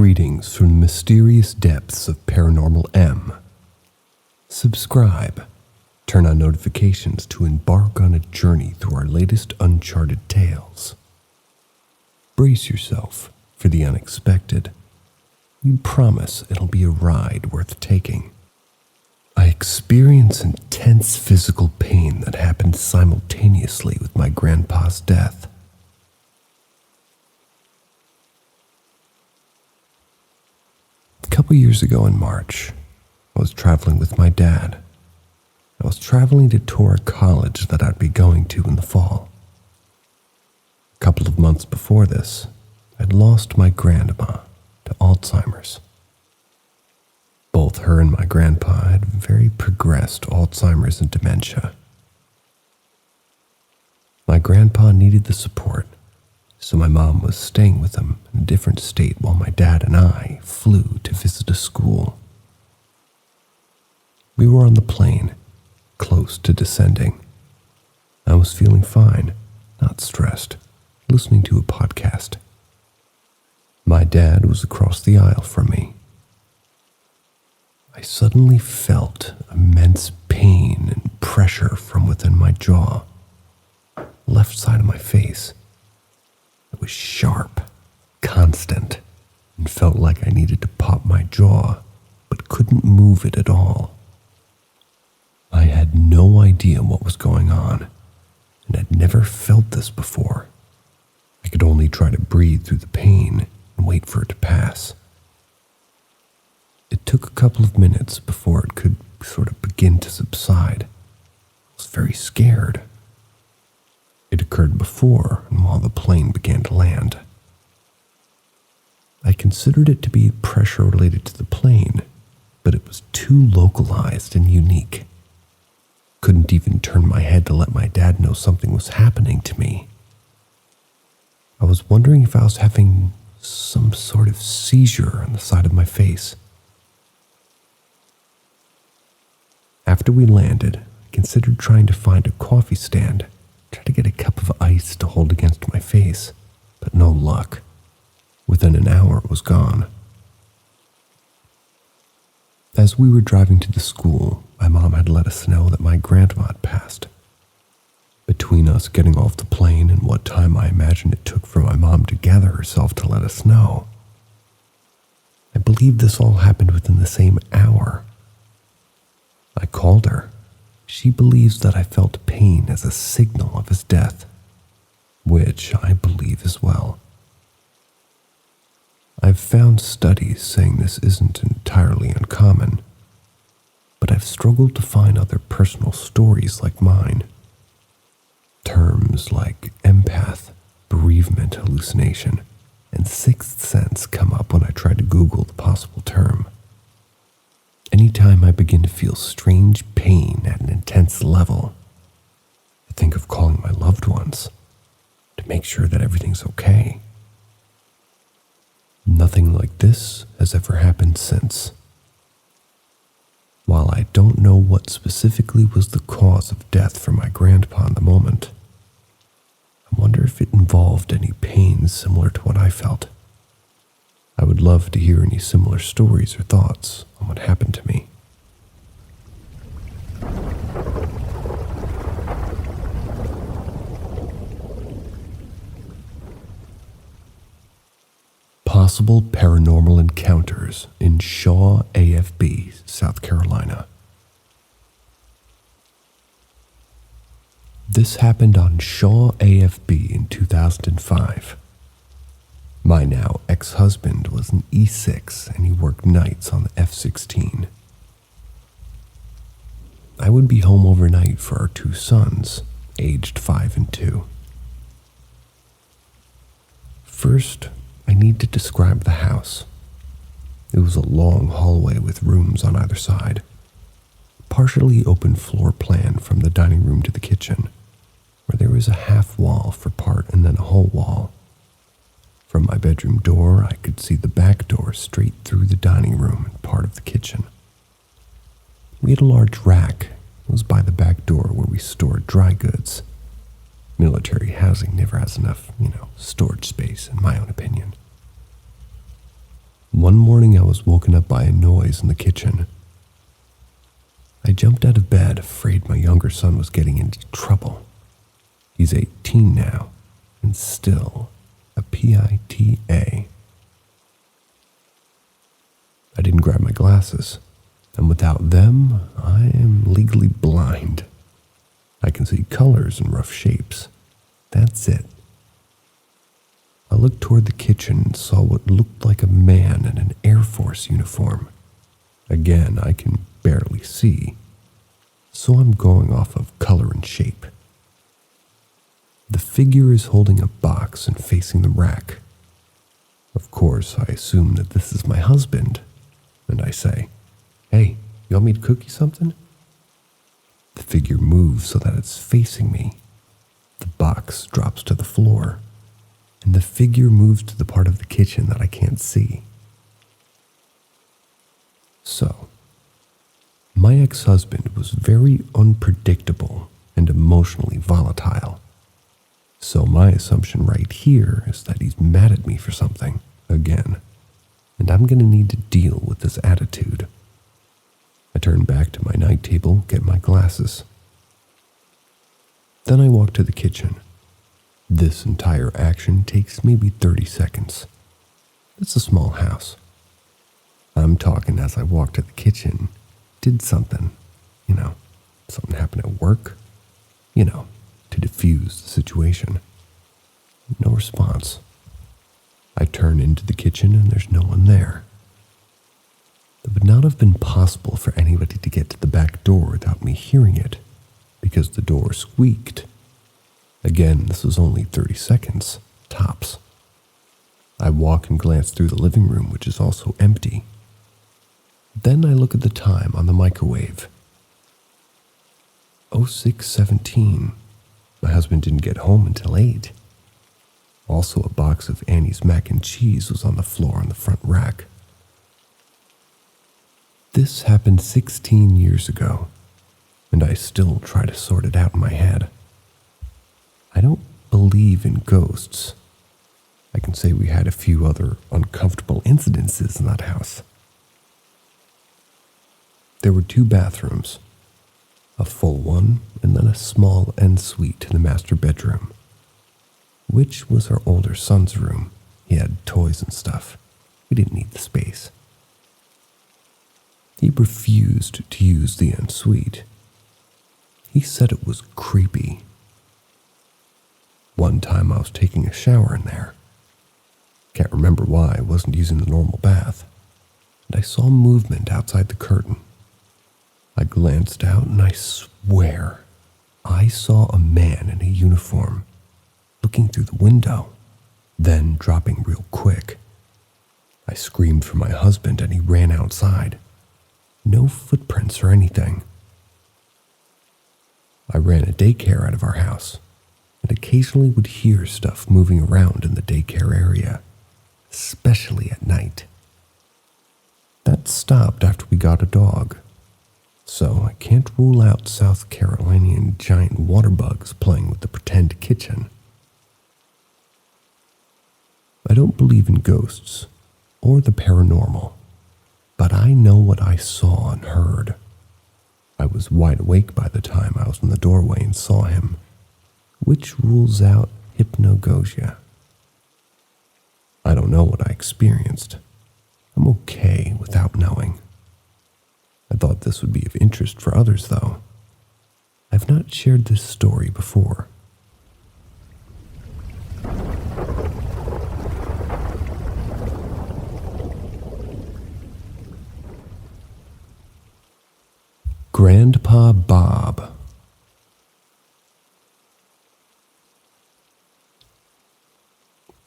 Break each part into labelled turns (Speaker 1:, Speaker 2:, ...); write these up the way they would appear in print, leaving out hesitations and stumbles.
Speaker 1: Greetings from the mysterious depths of Paranormal M. Subscribe, turn on notifications to embark on a journey through our latest uncharted tales. Brace yourself for the unexpected. We promise it'll be a ride worth taking. I experience intense physical pain that happened simultaneously with my grandpa's death. A couple years ago in March, I was traveling with my dad. I was traveling to tour a college that I'd be going to in the fall. A couple of months before this, I'd lost my grandma to Alzheimer's. Both her and my grandpa had very progressed Alzheimer's and dementia. My grandpa needed the support, so my mom was staying with him in a different state while my dad and I flew to visit a school. We were on the plane, close to descending. I was feeling fine, not stressed, listening to a podcast. My dad was across the aisle from me. I suddenly felt immense pain and pressure from within my jaw, left side of my face. It was sharp, constant, and felt like I needed to pop my jaw, but couldn't move it at all. I had no idea what was going on, and had never felt this before. I could only try to breathe through the pain and wait for it to pass. It took a couple of minutes before it could sort of begin to subside. I was very scared. It occurred before and while the plane began to land. I considered it to be pressure related to the plane, but it was too localized and unique. Couldn't even turn my head to let my dad know something was happening to me. I was wondering if I was having some sort of seizure on the side of my face. After we landed, I considered trying to find a coffee stand, try to get a cup of ice to hold against my face, but no luck. Within an hour, it was gone. As we were driving to the school, my mom had let us know that my grandma had passed. Between us getting off the plane and what time I imagined it took for my mom to gather herself to let us know, I believe this all happened within the same hour. I called her. She believes that I felt pain as a signal of his death, which I believe as well. I've found studies saying this isn't entirely uncommon, but I've struggled to find other personal stories like mine. Terms like empath, bereavement hallucination, and sixth sense come up when I try to Google the possible term. Anytime I begin to feel strange pain at an intense level, I think of calling my loved ones to make sure that everything's okay. Nothing like this has ever happened since. While I don't know what specifically was the cause of death for my grandpa in the moment, I wonder if it involved any pain similar to what I felt. I would love to hear any similar stories or thoughts on what happened to me. Possible paranormal encounters in Shaw AFB, South Carolina. This happened on Shaw AFB in 2005. My now ex-husband was an E6 and he worked nights on the F-16. I would be home overnight for our two sons, aged 5 and 2. First, I need to describe the house. It was a long hallway with rooms on either side. Partially open floor plan from the dining room to the kitchen, where there was a half wall for part and then a whole wall. From my bedroom door, I could see the back door straight through the dining room and part of the kitchen. We had a large rack. It was by the back door where we stored dry goods. Military housing never has enough, storage space, in my own opinion. One morning I was woken up by a noise in the kitchen. I jumped out of bed, afraid my younger son was getting into trouble. He's 18 now, and still a PITA. I didn't grab my glasses, and without them, I am legally blind. I can see colors and rough shapes. That's it. I looked toward the kitchen and saw what looked like a man in an Air Force uniform. Again, I can barely see, so I'm going off of color and shape. The figure is holding a box and facing the rack. Of course, I assume that this is my husband, and I say, "Hey, you want me to cook you something?" The figure moves so that it's facing me. The box drops to the floor, and the figure moves to the part of the kitchen that I can't see. So, my ex-husband was very unpredictable and emotionally volatile. So my assumption right here is that he's mad at me for something, again, and I'm going to need to deal with this attitude. I turn back to my night table, get my glasses. Then I walk to the kitchen. This entire action takes maybe 30 seconds. It's a small house. I'm talking as I walk to the kitchen, did something, something happened at work, to diffuse the situation. No response. I turn into the kitchen and there's no one there. It would not have been possible for anybody to get to the back door without me hearing it, because the door squeaked. Again, this was only 30 seconds, tops. I walk and glance through the living room, which is also empty. Then I look at the time on the microwave. 06:17. My husband didn't get home until 8. Also, a box of Annie's mac and cheese was on the floor on the front rack. This happened 16 years ago, and I still try to sort it out in my head. I don't believe in ghosts. I can say we had a few other uncomfortable incidences in that house. There were 2 bathrooms, a full one and then a small ensuite in the master bedroom, which was our older son's room. He had toys and stuff. We didn't need the space. He refused to use the ensuite. He said it was creepy. One time I was taking a shower in there. Can't remember why I wasn't using the normal bath, and I saw movement outside the curtain. I glanced out and I swear I saw a man in a uniform looking through the window, then dropping real quick. I screamed for my husband and he ran outside. No footprints or anything. I ran a daycare out of our house and occasionally would hear stuff moving around in the daycare area, especially at night. That stopped after we got a dog, so I can't rule out South Carolinian giant water bugs playing with the pretend kitchen. I don't believe in ghosts or the paranormal, but I know what I saw and heard. I was wide awake by the time I was in the doorway and saw him, which rules out hypnagogia. I don't know what I experienced. I'm okay without knowing. I thought this would be of interest for others, though. I've not shared this story before. Grandpa Bob.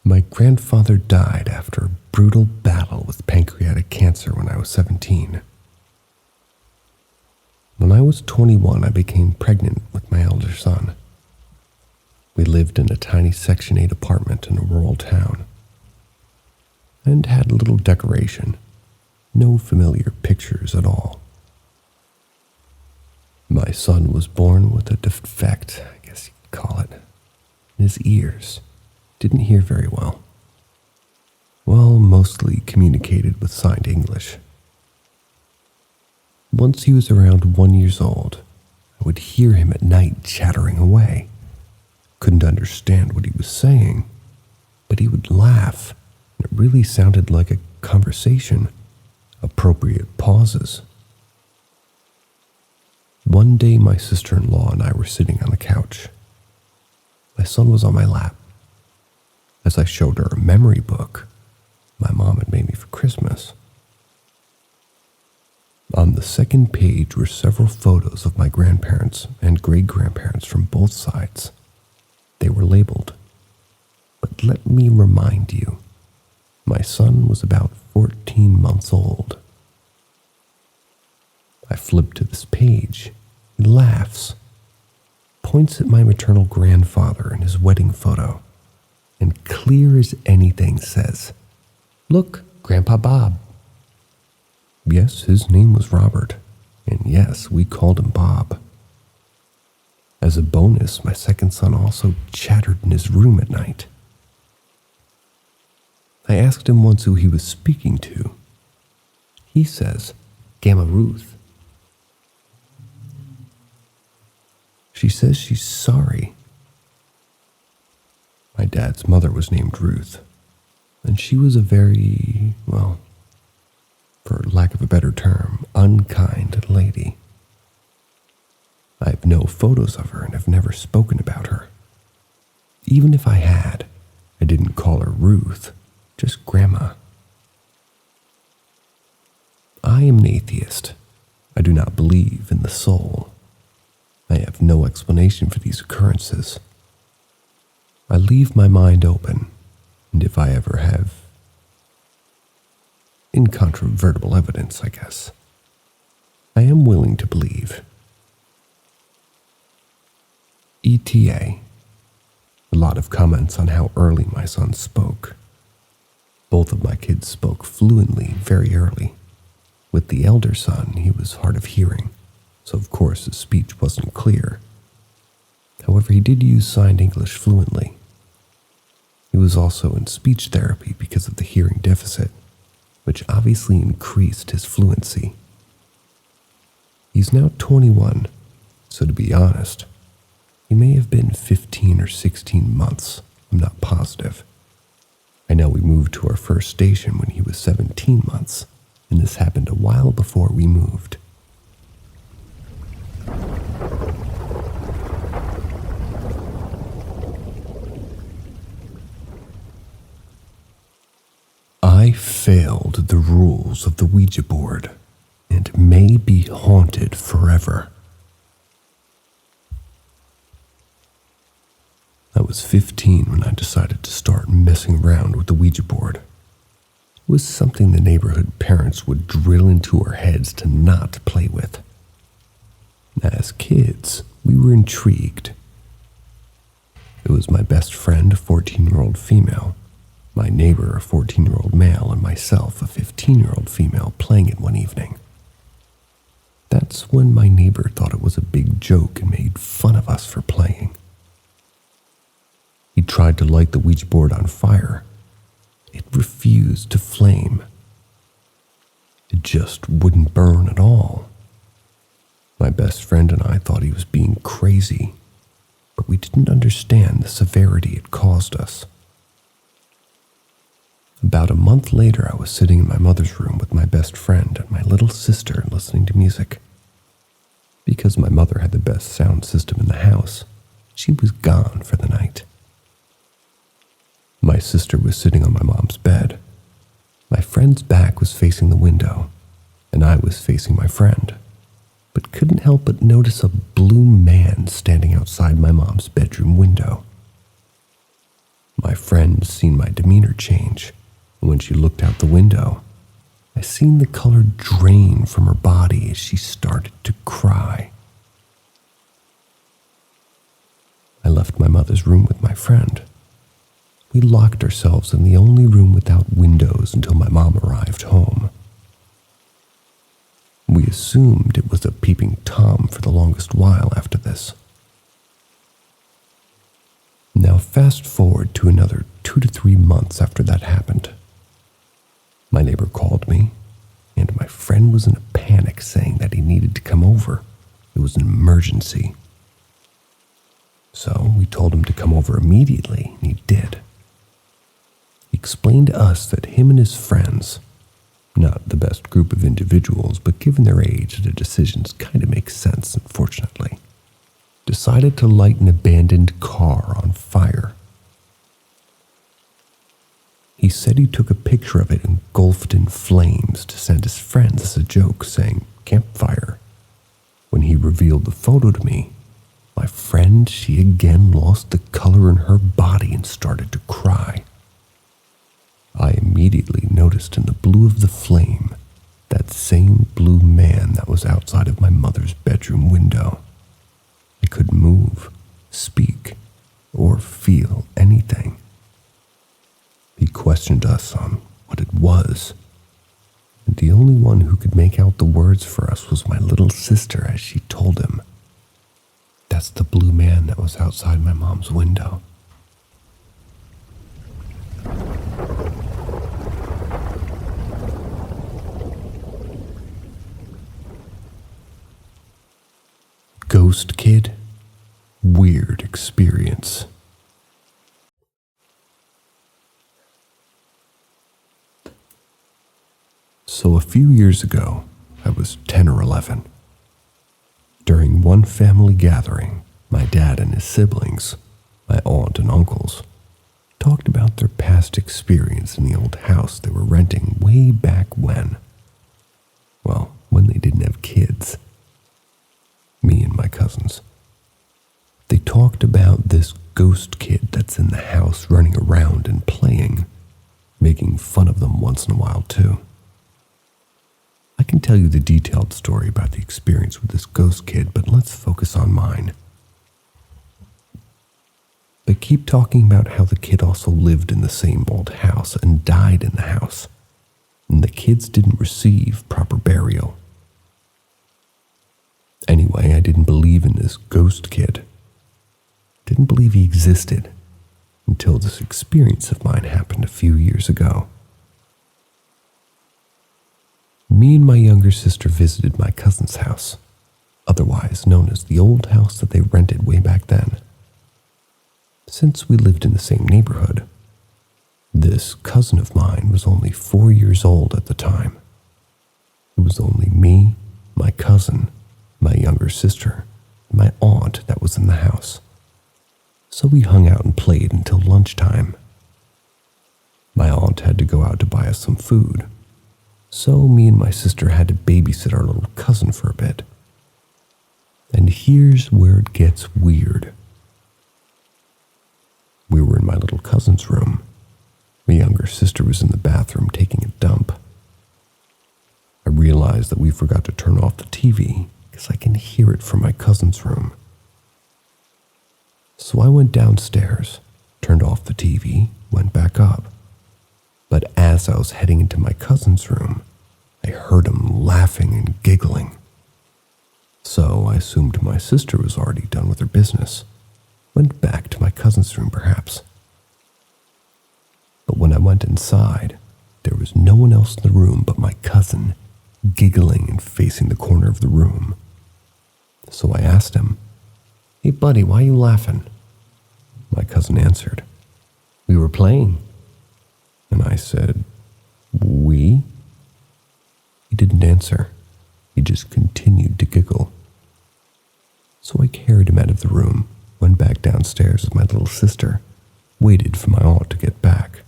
Speaker 1: My grandfather died after a brutal battle with pancreatic cancer when I was 17. When I was 21, I became pregnant with my elder son. We lived in a tiny Section 8 apartment in a rural town and had little decoration, no familiar pictures at all. My son was born with a defect, I guess you'd call it, in his ears. Didn't hear very well. Well, most mostly communicated with signed English. Once he was around 1 year old, I would hear him at night chattering away. Couldn't understand what he was saying, but he would laugh, and it really sounded like a conversation. Appropriate pauses. One day my sister-in-law and I were sitting on the couch. My son was on my lap. As I showed her a memory book my mom had made me for Christmas. On the second page were several photos of my grandparents and great-grandparents from both sides. They were labeled. But let me remind you, my son was about 14 months old. I flip to this page. He laughs, points at my maternal grandfather in his wedding photo, and clear as anything says, "Look, Grandpa Bob." Yes, his name was Robert, and yes, we called him Bob. As a bonus, my second son also chattered in his room at night. I asked him once who he was speaking to. He says, "Gamma Ruth." She says she's sorry. My dad's mother was named Ruth, and she was a very, well, for lack of a better term, unkind lady. I have no photos of her and have never spoken about her. Even if I had, I didn't call her Ruth, just Grandma. I am an atheist. I do not believe in the soul. I have no explanation for these occurrences. I leave my mind open, and if I ever have incontrovertible evidence, I guess, I am willing to believe. ETA. A lot of comments on how early my son spoke. Both of my kids spoke fluently very early. With the elder son, he was hard of hearing, so of course his speech wasn't clear. However, he did use signed English fluently. He was also in speech therapy because of the hearing deficit, which obviously increased his fluency. He's now 21, so to be honest, he may have been 15 or 16 months, I'm not positive. I know we moved to our first station when he was 17 months, and this happened a while before we moved. I failed the rules of the Ouija board and may be haunted forever. I was 15 when I decided to start messing around with the Ouija board. It was something the neighborhood parents would drill into our heads to not play with. As kids, we were intrigued. It was my best friend, a 14-year-old female, my neighbor, a 14-year-old male, and myself, a 15-year-old female, playing it one evening. That's when my neighbor thought it was a big joke and made fun of us for playing. He tried to light the Ouija board on fire. It refused to flame. It just wouldn't burn at all. My best friend and I thought he was being crazy, but we didn't understand the severity it caused us. About a month later, I was sitting in my mother's room with my best friend and my little sister listening to music. Because my mother had the best sound system in the house, she was gone for the night. My sister was sitting on my mom's bed. My friend's back was facing the window, and I was facing my friend, but couldn't help but notice a blue man standing outside my mom's bedroom window. My friend seen my demeanor change, and when she looked out the window, I seen the color drain from her body as she started to cry. I left my mother's room with my friend. We locked ourselves in the only room without windows until my mom arrived home. We assumed it was a peeping Tom for the longest while after this. Now fast forward to another 2 to 3 months after that happened. My neighbor called me, and my friend was in a panic saying that he needed to come over. It was an emergency. So we told him to come over immediately, and he did. He explained to us that him and his friends, not the best group of individuals, but given their age, their decisions kind of make sense, unfortunately, decided to light an abandoned car on fire. He said he took a picture of it engulfed in flames to send his friends as a joke, saying, "Campfire." When he revealed the photo to me, my friend, she again lost the color in her body and started to cry. I immediately noticed in the blue of the flame that same blue man that was outside of my mother's bedroom window. I couldn't move, speak, or feel anything. He questioned us on what it was, and the only one who could make out the words for us was my little sister as she told him, "That's the blue man that was outside my mom's window." Ghost Kid, weird experience. So a few years ago, I was 10 or 11. During one family gathering, my dad and his siblings, my aunt and uncles, talked about their past experience in the old house they were renting way back when. Well, when they didn't have kids. Me and my cousins. They talked about this ghost kid that's in the house running around and playing, making fun of them once in a while too. I can tell you the detailed story about the experience with this ghost kid, but let's focus on mine. They keep talking about how the kid also lived in the same old house and died in the house, and the kids didn't receive proper burial. Anyway, I didn't believe in this ghost kid. Didn't believe he existed until this experience of mine happened a few years ago. Me and my younger sister visited my cousin's house, otherwise known as the old house that they rented way back then. Since we lived in the same neighborhood, this cousin of mine was only 4 years old at the time. It was only me, my cousin, my younger sister, and my aunt that was in the house. So we hung out and played until lunchtime. My aunt had to go out to buy us some food, so me and my sister had to babysit our little cousin for a bit. And here's where it gets weird. We were in my little cousin's room. My younger sister was in the bathroom taking a dump. I realized that we forgot to turn off the TV because I can hear it from my cousin's room. So I went downstairs, turned off the TV, went back up. But as I was heading into my cousin's room, I heard him laughing and giggling. So I assumed my sister was already done with her business, went back to my cousin's room perhaps. But when I went inside, there was no one else in the room but my cousin, giggling and facing the corner of the room. So I asked him, "Hey buddy, why are you laughing?" My cousin answered, "We were playing." And I said, "We?" He didn't answer. He just continued to giggle. So I carried him out of the room, went back downstairs with my little sister, waited for my aunt to get back.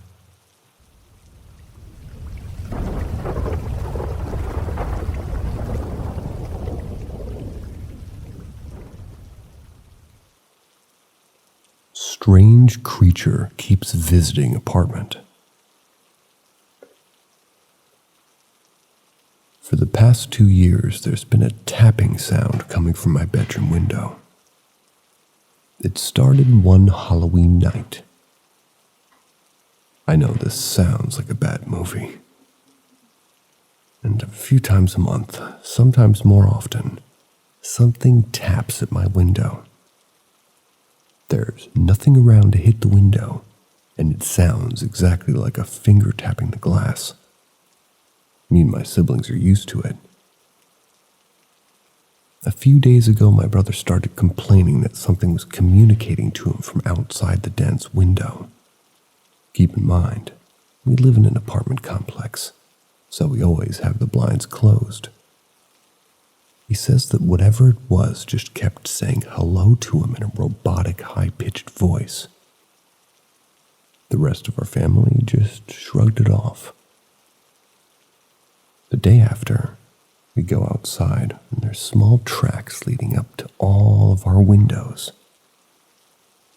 Speaker 1: Strange creature keeps visiting apartment. For the past 2 years, there's been a tapping sound coming from my bedroom window. It started one Halloween night. I know this sounds like a bad movie. And a few times a month, sometimes more often, something taps at my window. There's nothing around to hit the window, and it sounds exactly like a finger tapping the glass. Me and my siblings are used to it. A few days ago, my brother started complaining that something was communicating to him from outside the den's window. Keep in mind, we live in an apartment complex, so we always have the blinds closed. He says that whatever it was just kept saying hello to him in a robotic, high-pitched voice. The rest of our family just shrugged it off. The day after, we go outside, and there's small tracks leading up to all of our windows.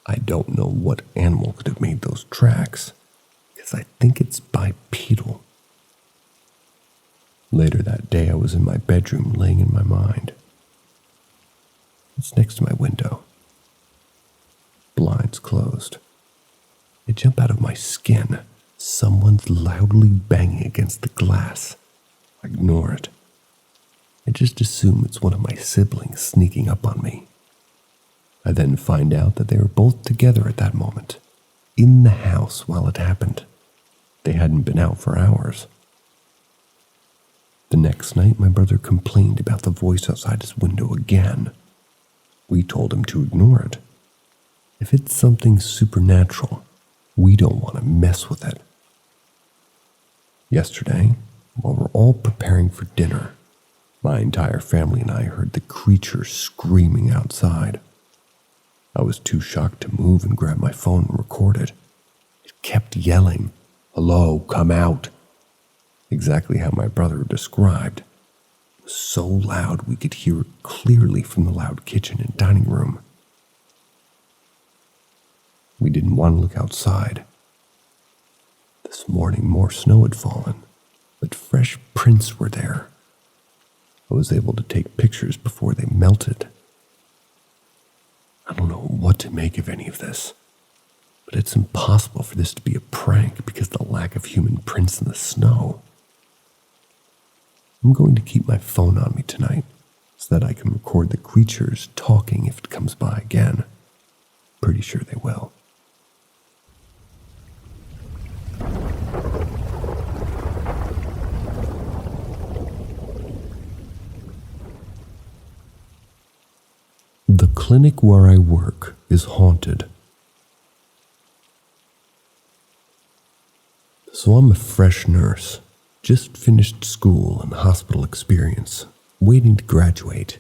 Speaker 1: I don't know what animal could have made those tracks, because I think it's bipedal. Later that day, I was in my bedroom laying in my mind. It's next to my window. Blinds closed. I jump out of my skin. Someone's loudly banging against the glass. I ignore it. I just assume it's one of my siblings sneaking up on me. I then find out that they were both together at that moment, in the house while it happened. They hadn't been out for hours. The next night, my brother complained about the voice outside his window again. We told him to ignore it. If it's something supernatural, we don't want to mess with it. Yesterday, while we're all preparing for dinner, my entire family and I heard the creature screaming outside. I was too shocked to move and grab my phone and record it. It kept yelling, "Hello, come out." Exactly how my brother described. It was so loud we could hear it clearly from the loud kitchen and dining room. We didn't want to look outside. This morning, more snow had fallen, but fresh prints were there. I was able to take pictures before they melted. I don't know what to make of any of this, but it's impossible for this to be a prank because of the lack of human prints in the snow. I'm going to keep my phone on me tonight so that I can record the creatures talking if it comes by again. Pretty sure they will. The clinic where I work is haunted. So I'm a fresh nurse, just finished school and hospital experience, waiting to graduate.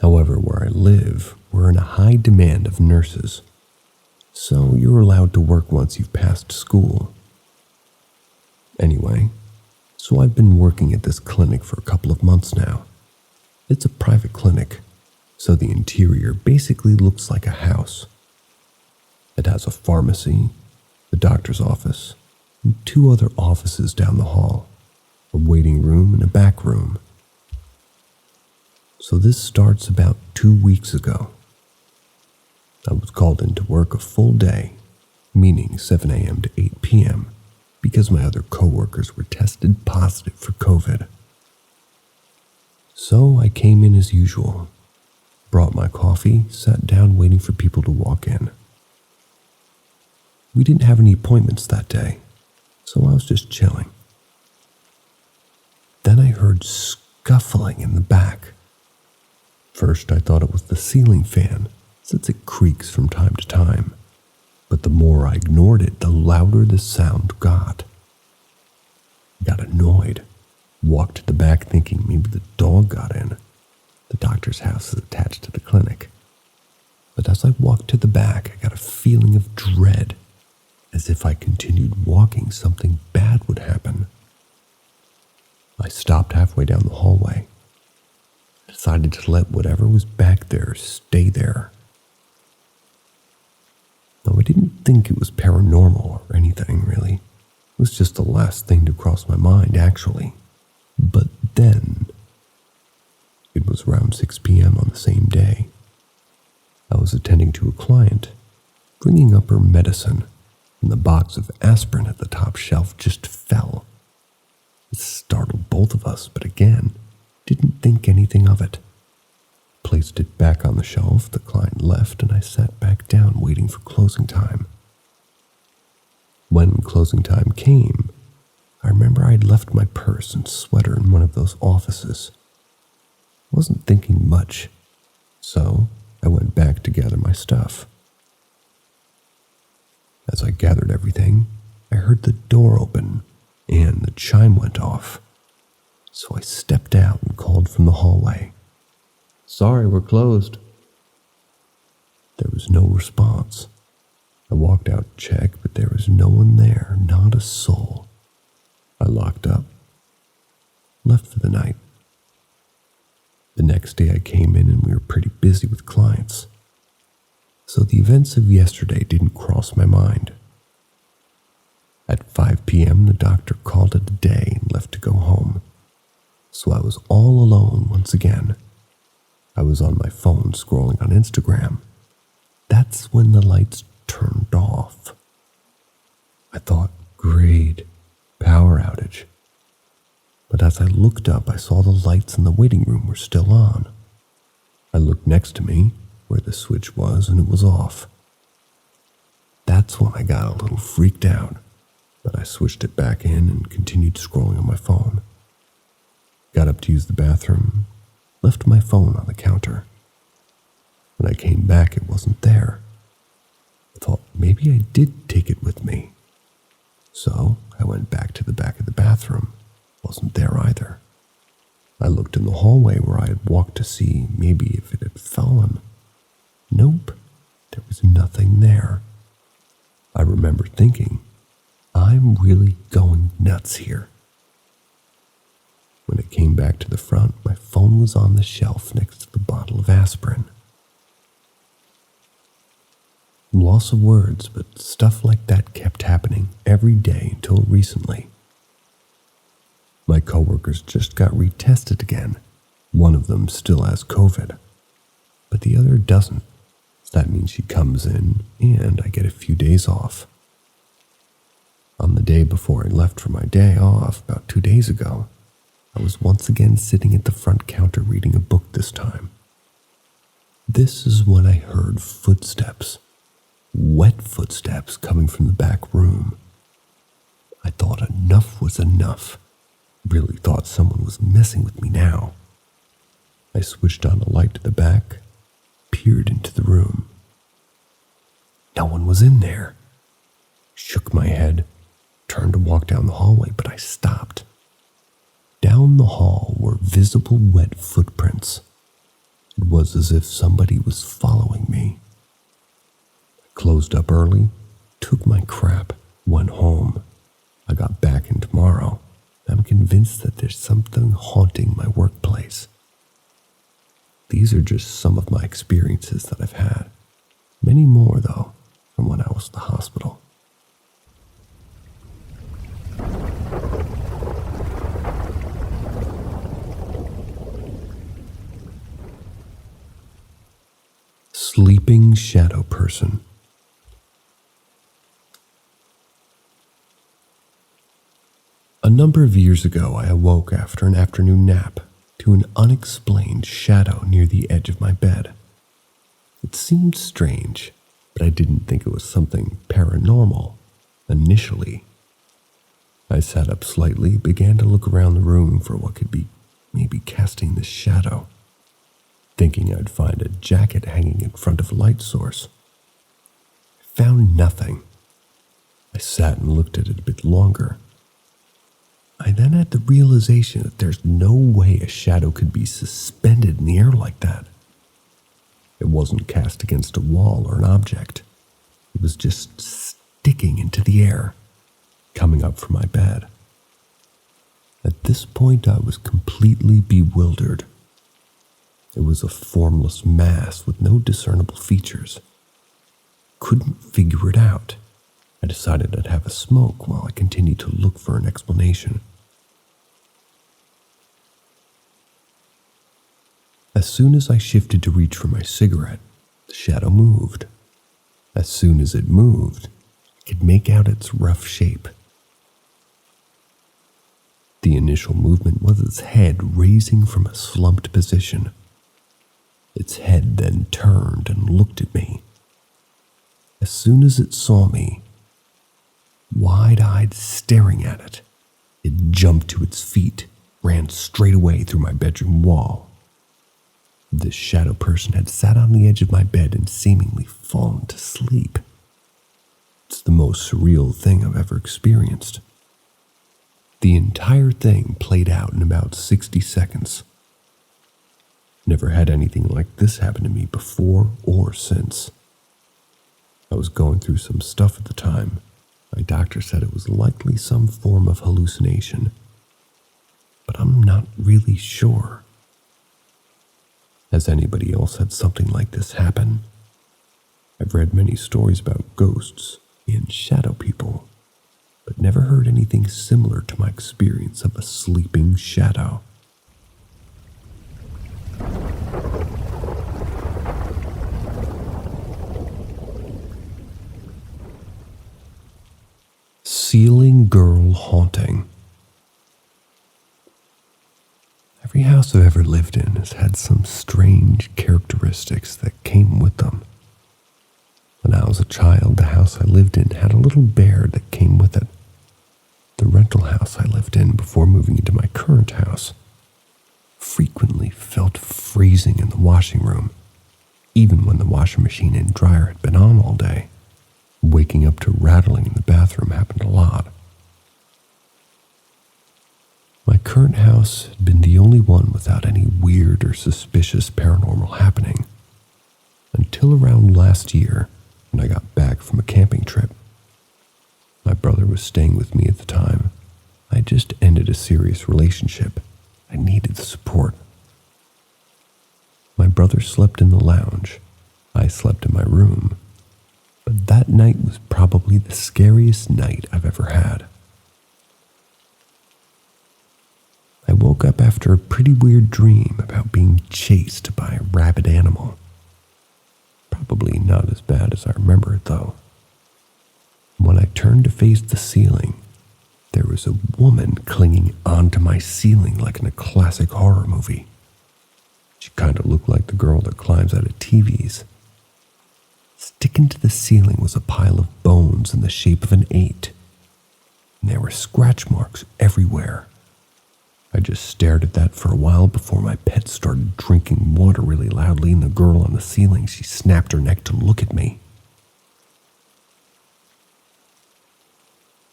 Speaker 1: However, where I live, we're in a high demand of nurses, so you're allowed to work once you've passed school. Anyway, so I've been working at this clinic for a couple of months now. It's a private clinic, so the interior basically looks like a house. It has a pharmacy, a doctor's office, and 2 other offices down the hall, a waiting room and a back room. So this starts about 2 weeks ago. I was called in to work a full day, meaning 7 a.m. to 8 p.m., because my other coworkers were tested positive for COVID. So I came in as usual, brought my coffee, sat down waiting for people to walk in. We didn't have any appointments that day, so I was just chilling. Then I heard scuffling in the back. First, I thought it was the ceiling fan, since it creaks from time to time, but the more I ignored it, the louder the sound got. I got annoyed, walked to the back thinking maybe the dog got in. The doctor's house is attached to the clinic. But as I walked to the back, I got a feeling of dread. As if I continued walking, something bad would happen. I stopped halfway down the hallway. I decided to let whatever was back there stay there. Though I didn't think it was paranormal or anything, really. It was just the last thing to cross my mind, actually. But then, it was around 6 p.m. on the same day. I was attending to a client, bringing up her medicine, and the box of aspirin at the top shelf just fell. It startled both of us, but again, didn't think anything of it. Placed it back on the shelf, the client left, and I sat back down waiting for closing time. When closing time came, I remember I'd left my purse and sweater in one of those offices. I wasn't thinking much, so I went back to gather my stuff. As I gathered everything, I heard the door open and the chime went off. So I stepped out and called from the hallway. "Sorry, we're closed." There was no response. I walked out to check, but there was no one there, not a soul. I locked up, left for the night. The next day I came in and we were pretty busy with clients, so the events of yesterday didn't cross my mind. At 5 p.m. the doctor called it a day and left to go home, so I was all alone once again. I was on my phone scrolling on Instagram. That's when the lights turned off. I thought, great, power outage. But as I looked up, I saw the lights in the waiting room were still on. I looked next to me, where the switch was, and it was off. That's when I got a little freaked out, but I switched it back in and continued scrolling on my phone. Got up to use the bathroom, left my phone on the counter. When I came back, it wasn't there. I thought maybe I did take it with me. So I went back to the back of the bathroom. Wasn't there either. I looked in the hallway where I had walked to see maybe if it had fallen. Nope, there was nothing there. I remember thinking, I'm really going nuts here. When it came back to the front, my phone was on the shelf next to the bottle of aspirin. Loss of words, but stuff like that kept happening every day until recently. My coworkers just got retested again. One of them still has COVID, but the other doesn't. So that means she comes in and I get a few days off. On the day before I left for my day off, about 2 days ago, I was once again sitting at the front counter reading a book this time. This is when I heard footsteps. Wet footsteps coming from the back room. I thought enough was enough. Really thought someone was messing with me now. I switched on a light to the back, peered into the room. No one was in there. Shook my head, turned to walk down the hallway, but I stopped. Down the hall were visible wet footprints. It was as if somebody was following me. Closed up early, took my crap, went home. I got back in tomorrow. I'm convinced that there's something haunting my workplace. These are just some of my experiences that I've had. Many more, though, from when I was at the hospital. Sleeping shadow person. A number of years ago, I awoke after an afternoon nap to an unexplained shadow near the edge of my bed. It seemed strange, but I didn't think it was something paranormal initially. I sat up slightly, began to look around the room for what could be maybe casting this shadow, thinking I'd find a jacket hanging in front of a light source. I found nothing. I sat and looked at it a bit longer. I then had the realization that there's no way a shadow could be suspended in the air like that. It wasn't cast against a wall or an object. It was just sticking into the air, coming up from my bed. At this point, I was completely bewildered. It was a formless mass with no discernible features. Couldn't figure it out. I decided I'd have a smoke while I continued to look for an explanation. As soon as I shifted to reach for my cigarette, the shadow moved. As soon as it moved, I could make out its rough shape. The initial movement was its head raising from a slumped position. Its head then turned and looked at me. As soon as it saw me, wide-eyed staring at it, It jumped to its feet, ran straight away through my bedroom wall. This shadow person had sat on the edge of my bed and seemingly fallen to sleep. It's the most surreal thing I've ever experienced. The entire thing played out in about 60 seconds. Never had anything like this happen to me before or since. I was going through some stuff at the time. My doctor said it was likely some form of hallucination, but I'm not really sure. Has anybody else had something like this happen? I've read many stories about ghosts and shadow people, but never heard anything similar to my experience of a sleeping shadow. Ceiling girl haunting. Every house I've ever lived in has had some strange characteristics that came with them. When I was a child, the house I lived in had a little bear that came with it. The rental house I lived in before moving into my current house frequently felt freezing in the washing room, even when the washing machine and dryer had been on all day. Waking up to rattling in the bathroom happened a lot. My current house had been the only one without any weird or suspicious paranormal happening until around last year when I got back from a camping trip. My brother was staying with me at the time. I just ended a serious relationship. I needed the support. My brother slept in the lounge. I slept in my room. But that night was probably the scariest night I've ever had. I woke up after a pretty weird dream about being chased by a rabid animal. Probably not as bad as I remember it, though. When I turned to face the ceiling, there was a woman clinging onto my ceiling like in a classic horror movie. She kind of looked like the girl that climbs out of TVs. Sticking to the ceiling was a pile of bones in the shape of an 8. And there were scratch marks everywhere. I just stared at that for a while before my pet started drinking water really loudly, and the girl on the ceiling, she snapped her neck to look at me.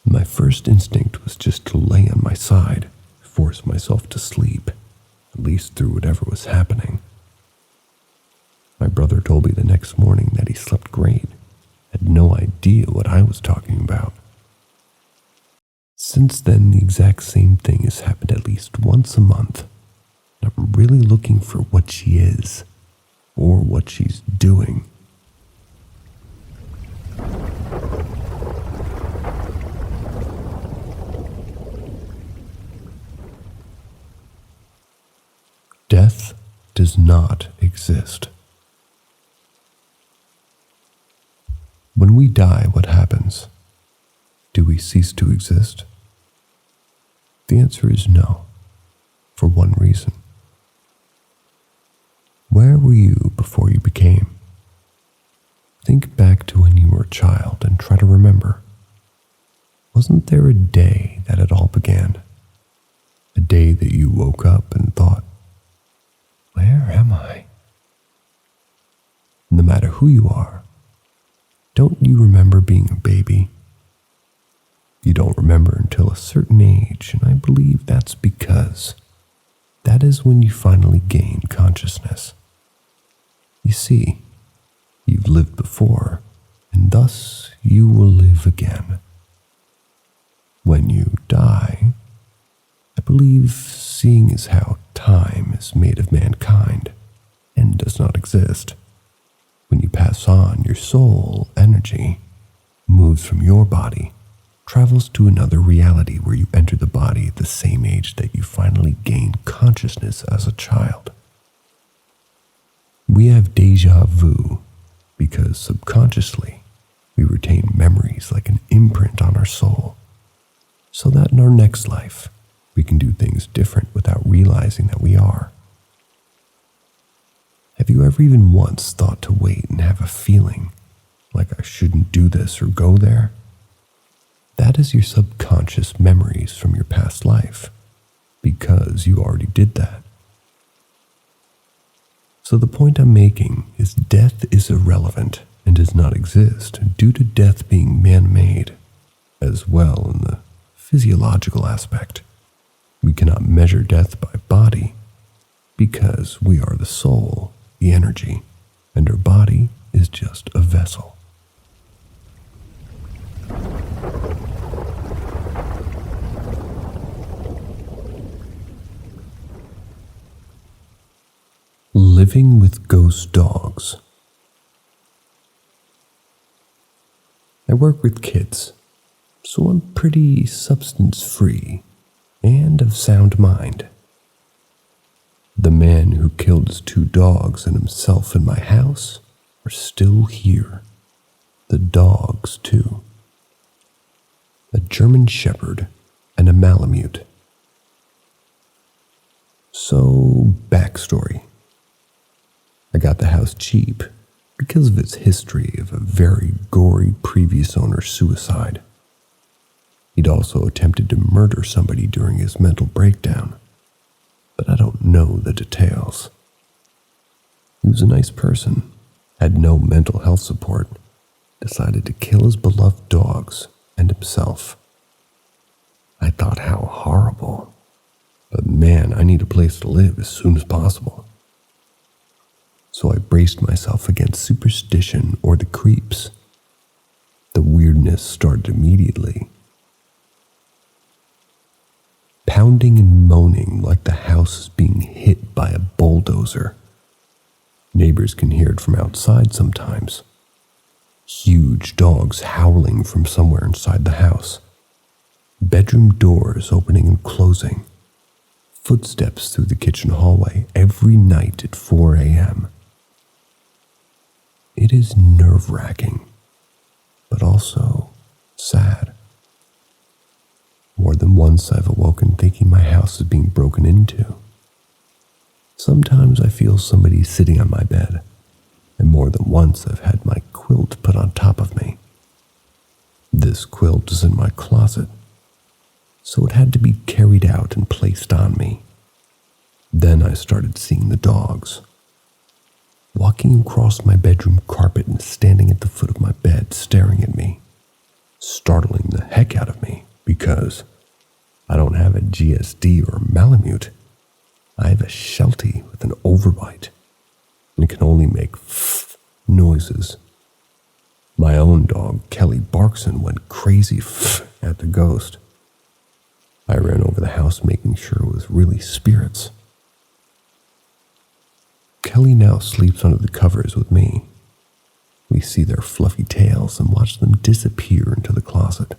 Speaker 1: My first instinct was just to lay on my side, force myself to sleep, at least through whatever was happening. My brother told me the next morning that he slept great, had no idea what I was talking about. Since then, the exact same thing has happened at least once a month, and I'm really looking for what she is, or what she's doing. Death does not exist. When we die, what happens? Do we cease to exist? The answer is no, for one reason. Where were you before you became? Think back to when you were a child and try to remember. Wasn't there a day that it all began? A day that you woke up and thought, where am I? No matter who you are, don't you remember being a baby? You don't remember until a certain age, and I believe that's because that is when you finally gain consciousness. You see, you've lived before, and thus you will live again. When you die, I believe seeing as how time is made of mankind and does not exist. When you pass on, your soul energy moves from your body, travels to another reality where you enter the body at the same age that you finally gained consciousness as a child. We have deja vu because subconsciously we retain memories like an imprint on our soul, so that in our next life we can do things different without realizing that we are. Have you ever even once thought to wait and have a feeling like I shouldn't do this or go there? that is your subconscious memories from your past life, because you already did that. So the point I'm making is death is irrelevant and does not exist due to death being man-made, as well in the physiological aspect. We cannot measure death by body because we are the soul, the energy, and our body is just a vessel. Living with ghost dogs. I work with kids, so I'm pretty substance-free and of sound mind. The man who killed his 2 dogs and himself in my house are still here. The dogs, too. A German Shepherd and a Malamute. So, backstory. I got the house cheap because of its history of a very gory previous owner's suicide. He'd also attempted to murder somebody during his mental breakdown, but I don't know the details. He was a nice person, had no mental health support, decided to kill his beloved dogs and himself. I thought how horrible, but man, I need a place to live as soon as possible. So I braced myself against superstition or the creeps. The weirdness started immediately. Pounding and moaning like the house is being hit by a bulldozer. Neighbors can hear it from outside sometimes. Huge dogs howling from somewhere inside the house. Bedroom doors opening and closing. Footsteps through the kitchen hallway every night at 4 a.m. It is nerve-wracking, but also sad. More than once I've awoken thinking my house is being broken into. Sometimes I feel somebody sitting on my bed, and more than once I've had my quilt put on top of me. This quilt is in my closet, so it had to be carried out and placed on me. Then I started seeing the dogs. Walking across my bedroom carpet and standing at the foot of my bed staring at me, startling the heck out of me because I don't have a GSD or a Malamute. I have a Sheltie with an overbite and can only make noises. My own dog, Kelly Barkson, went crazy at the ghost. I ran over the house making sure it was really spirits. Kelly now sleeps under the covers with me. We see their fluffy tails and watch them disappear into the closet.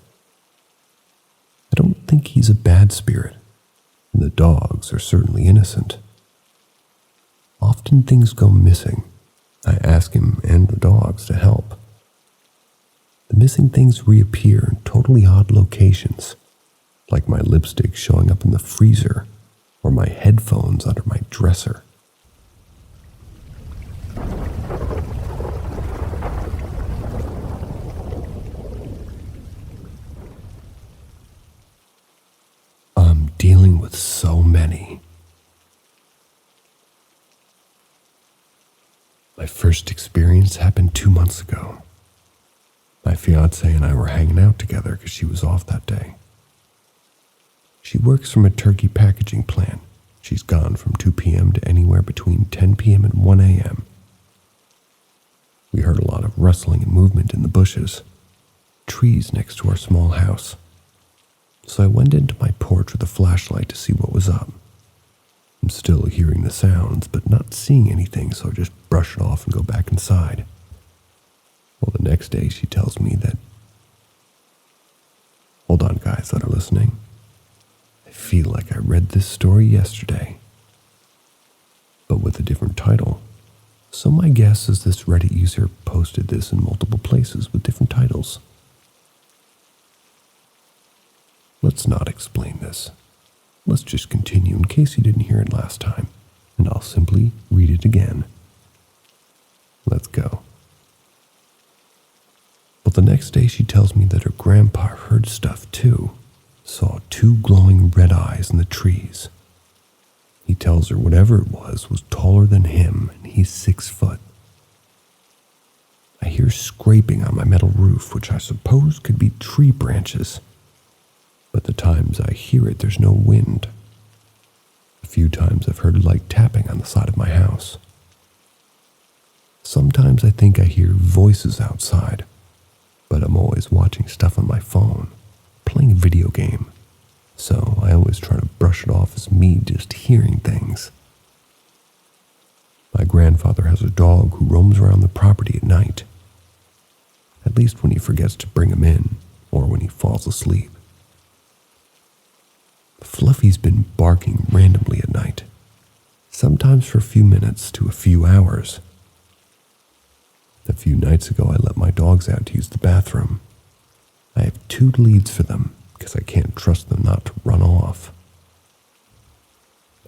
Speaker 1: I don't think he's a bad spirit, and the dogs are certainly innocent. Often things go missing. I ask him and the dogs to help. The missing things reappear in totally odd locations, like my lipstick showing up in the freezer or my headphones under my dresser. I'm dealing with so many. My first experience happened 2 months ago. My fiancée and I were hanging out together because she was off that day. She works from a turkey packaging plant. She's gone from 2 p.m. to anywhere between 10 p.m. and 1 a.m. We heard a lot of rustling and movement in the bushes, trees next to our small house. So I went into my porch with a flashlight to see what was up. I'm still hearing the sounds, but not seeing anything, so I just brush it off and go back inside. Well, the next day she tells me that... Hold on, guys that are listening. I feel like I read this story yesterday, but with a different title. So my guess is this Reddit user posted this in multiple places with different titles. Let's not explain this. Let's just continue in case you didn't hear it last time, and I'll simply read it again. Let's go. Well, the next day she tells me that her grandpa heard stuff too. Saw two glowing red eyes in the trees. He tells her whatever it was taller than him, and he's 6 foot. I hear scraping on my metal roof, which I suppose could be tree branches. But the times I hear it, there's no wind. A few times I've heard light tapping on the side of my house. Sometimes I think I hear voices outside, but I'm always watching stuff on my phone, playing a video game, so I always try to brush it off as me just hearing things. My grandfather has a dog who roams around the property at night, at least when he forgets to bring him in or when he falls asleep. Fluffy's been barking randomly at night, sometimes for a few minutes to a few hours. A few nights ago, I let my dogs out to use the bathroom. I have 2 leads for them because I can't trust them not to run off.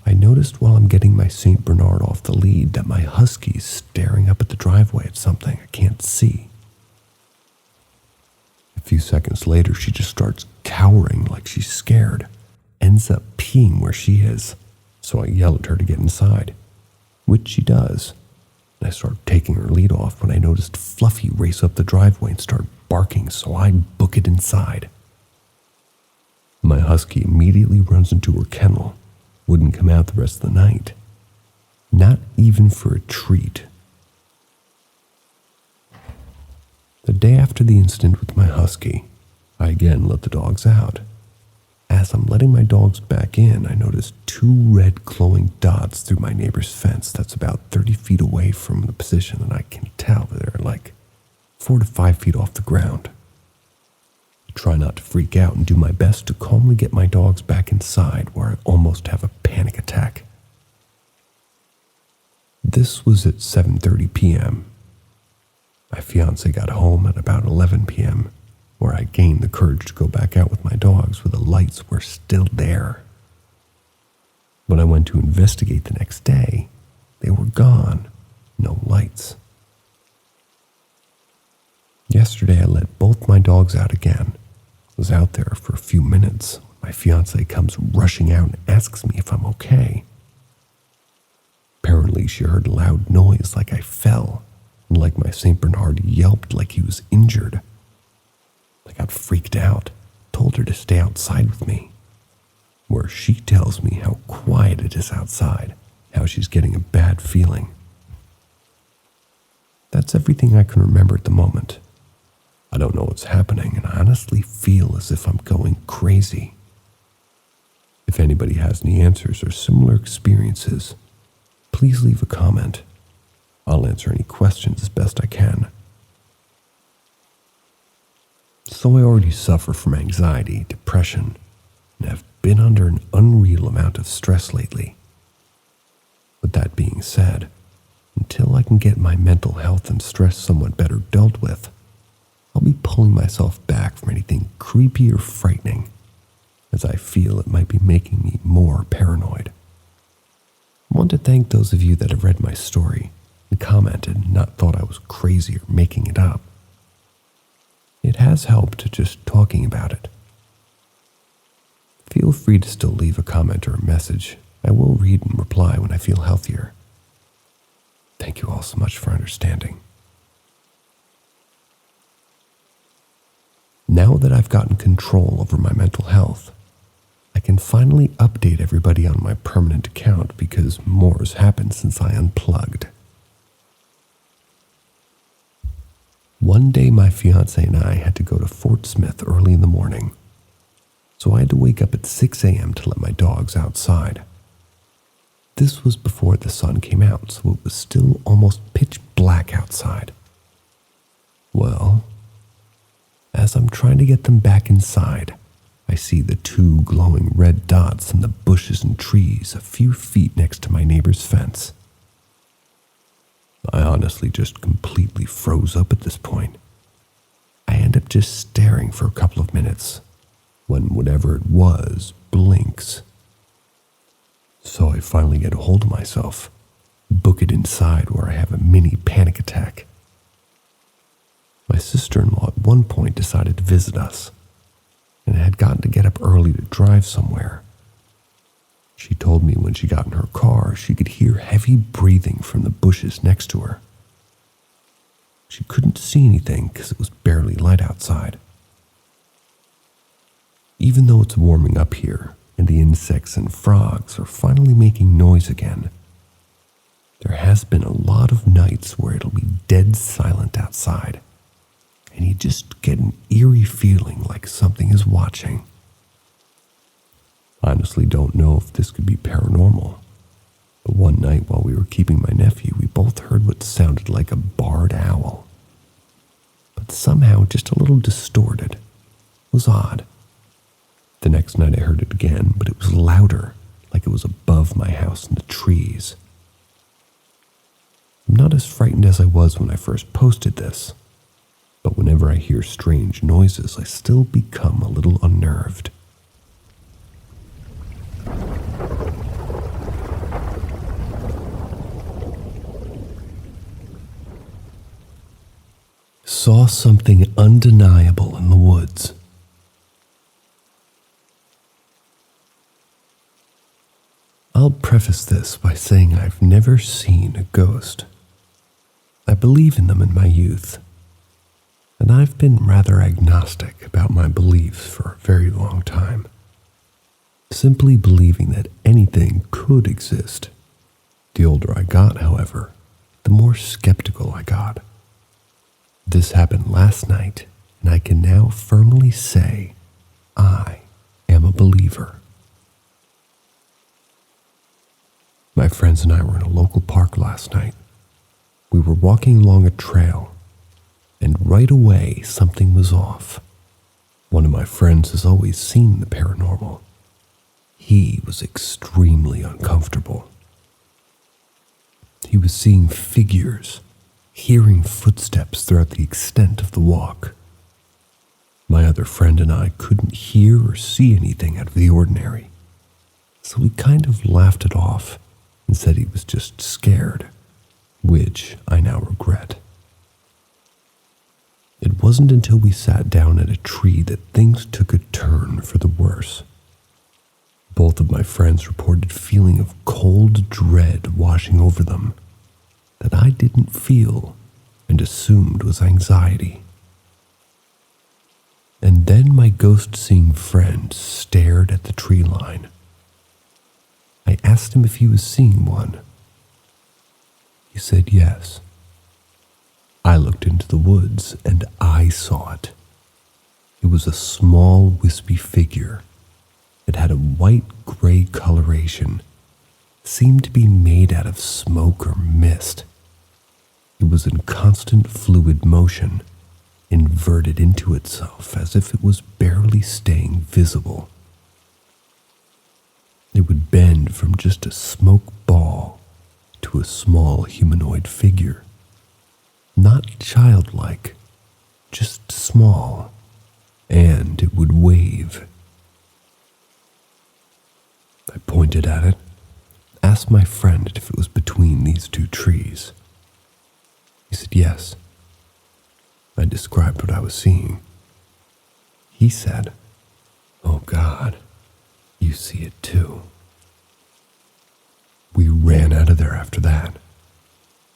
Speaker 1: I noticed while I'm getting my St. Bernard off the lead that my husky's staring up at the driveway at something I can't see. A few seconds later, she just starts cowering like she's scared, ends up peeing where she is, so I yell at her to get inside, which she does. I start taking her lead off when I noticed Fluffy race up the driveway and start barking, so I book it inside. My husky immediately runs into her kennel, wouldn't come out the rest of the night, not even for a treat. The day after the incident with my husky, I again let the dogs out. As I'm letting my dogs back in, I noticed 2 red glowing dots through my neighbor's fence that's about 30 feet away from the position, and I can tell they're like 4 to 5 feet off the ground. I try not to freak out and do my best to calmly get my dogs back inside, where I almost have a panic attack. This was at 7:30 p.m. My fiance got home at about 11 p.m., where I gained the courage to go back out with my dogs where the lights were still there. When I went to investigate the next day, they were gone, no lights. Yesterday I let both my dogs out again. Was out there for a few minutes when my fiance comes rushing out and asks me if I'm okay. Apparently she heard a loud noise like I fell, and like my St. Bernard yelped like he was injured. I got freaked out, told her to stay outside with me, where she tells me how quiet it is outside, how she's getting a bad feeling. That's everything I can remember at the moment. I don't know what's happening, and I honestly feel as if I'm going crazy. If anybody has any answers or similar experiences, please leave a comment. I'll answer any questions as best I can. So I already suffer from anxiety, depression, and have been under an unreal amount of stress lately. With that being said, until I can get my mental health and stress somewhat better dealt with, I'll be pulling myself back from anything creepy or frightening, as I feel it might be making me more paranoid. I want to thank those of you that have read my story and commented and not thought I was crazy or making it up. It has helped just talking about it. Feel free to still leave a comment or a message. I will read and reply when I feel healthier. Thank you all so much for understanding. Now that I've gotten control over my mental health, I can finally update everybody on my permanent account because more has happened since I unplugged. One day my fiance and I had to go to Fort Smith early in the morning, so I had to wake up at 6 a.m. to let my dogs outside. This was before the sun came out, so it was still almost pitch black outside. Well, as I'm trying to get them back inside, I see the 2 glowing red dots in the bushes and trees a few feet next to my neighbor's fence. I honestly just completely froze up at this point. I end up just staring for a couple of minutes when whatever it was blinks. So I finally get a hold of myself, book it inside where I have a mini panic attack. My sister-in-law at one point decided to visit us, and had gotten to get up early to drive somewhere. She told me when she got in her car, she could hear heavy breathing from the bushes next to her. She couldn't see anything because it was barely light outside. Even though it's warming up here and the insects and frogs are finally making noise again, there has been a lot of nights where it'll be dead silent outside, and you just get an eerie feeling like something is watching. I honestly don't know if this could be paranormal, but one night while we were keeping my nephew, we both heard what sounded like a barred owl, but somehow just a little distorted. It was odd. The next night I heard it again, but it was louder, like it was above my house in the trees. I'm not as frightened as I was when I first posted this, but whenever I hear strange noises, I still become a little unnerved. Saw something undeniable in the woods. I'll preface this by saying I've never seen a ghost. I believe in them in my youth, and I've been rather agnostic about my beliefs for a very long time, simply believing that anything could exist. The older I got, however, the more skeptical I got. This happened last night, and I can now firmly say I am a believer. My friends and I were in a local park last night. We were walking along a trail, and right away something was off. One of my friends has always seen the paranormal. He was extremely uncomfortable. He was seeing figures, hearing footsteps throughout the extent of the walk. My other friend and I couldn't hear or see anything out of the ordinary, so we kind of laughed it off and said he was just scared, which I now regret. It wasn't until we sat down at a tree that things took a turn for the worse. Both of my friends reported feeling of cold dread washing over them that I didn't feel and assumed was anxiety. And then my ghost-seeing friend stared at the tree line. I asked him if he was seeing one. He said yes. I looked into the woods and I saw it. It was a small, wispy figure. It had a white-gray coloration, seemed to be made out of smoke or mist. It was in constant fluid motion, inverted into itself as if it was barely staying visible. It would bend from just a smoke ball to a small humanoid figure. Not childlike, just small, and it would wave. I pointed at it, asked my friend if it was between these two trees. He said yes. I described what I was seeing. He said, "Oh God, you see it too." We ran out of there after that.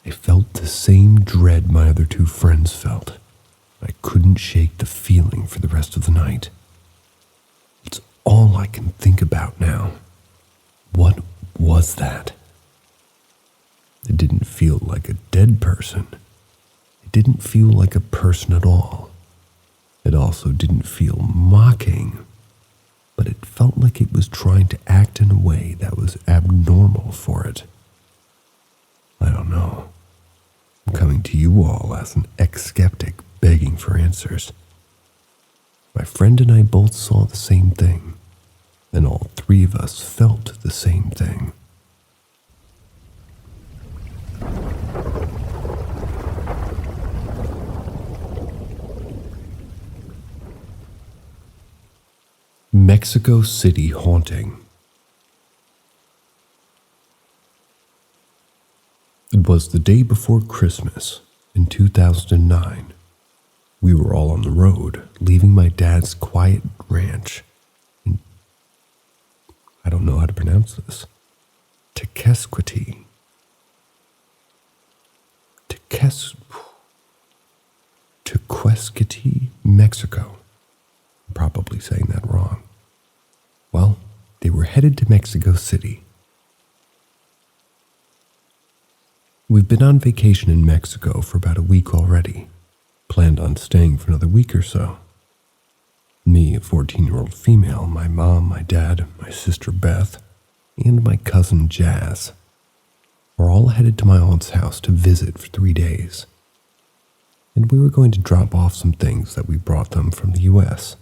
Speaker 1: I felt the same dread my other two friends felt. I couldn't shake the feeling for the rest of the night. It's all I can think about now. What was that? It didn't feel like a dead person. It didn't feel like a person at all. It also didn't feel mocking, but it felt like it was trying to act in a way that was abnormal for it. I don't know. I'm coming to you all as an ex-skeptic begging for answers. My friend and I both saw the same thing, and all three of us felt the same thing. Mexico City haunting. It was the day before Christmas in 2009. We were all on the road, leaving my dad's quiet ranch in, I don't know how to pronounce this, Tequesquite, Mexico. I'm probably saying that wrong. Well, they were headed to Mexico City. We've been on vacation in Mexico for about a week already. Planned on staying for another week or so. Me, a 14-year-old female, my mom, my dad, my sister Beth, and my cousin Jazz were all headed to my aunt's house to visit for 3 days. And we were going to drop off some things that we brought them from the U.S.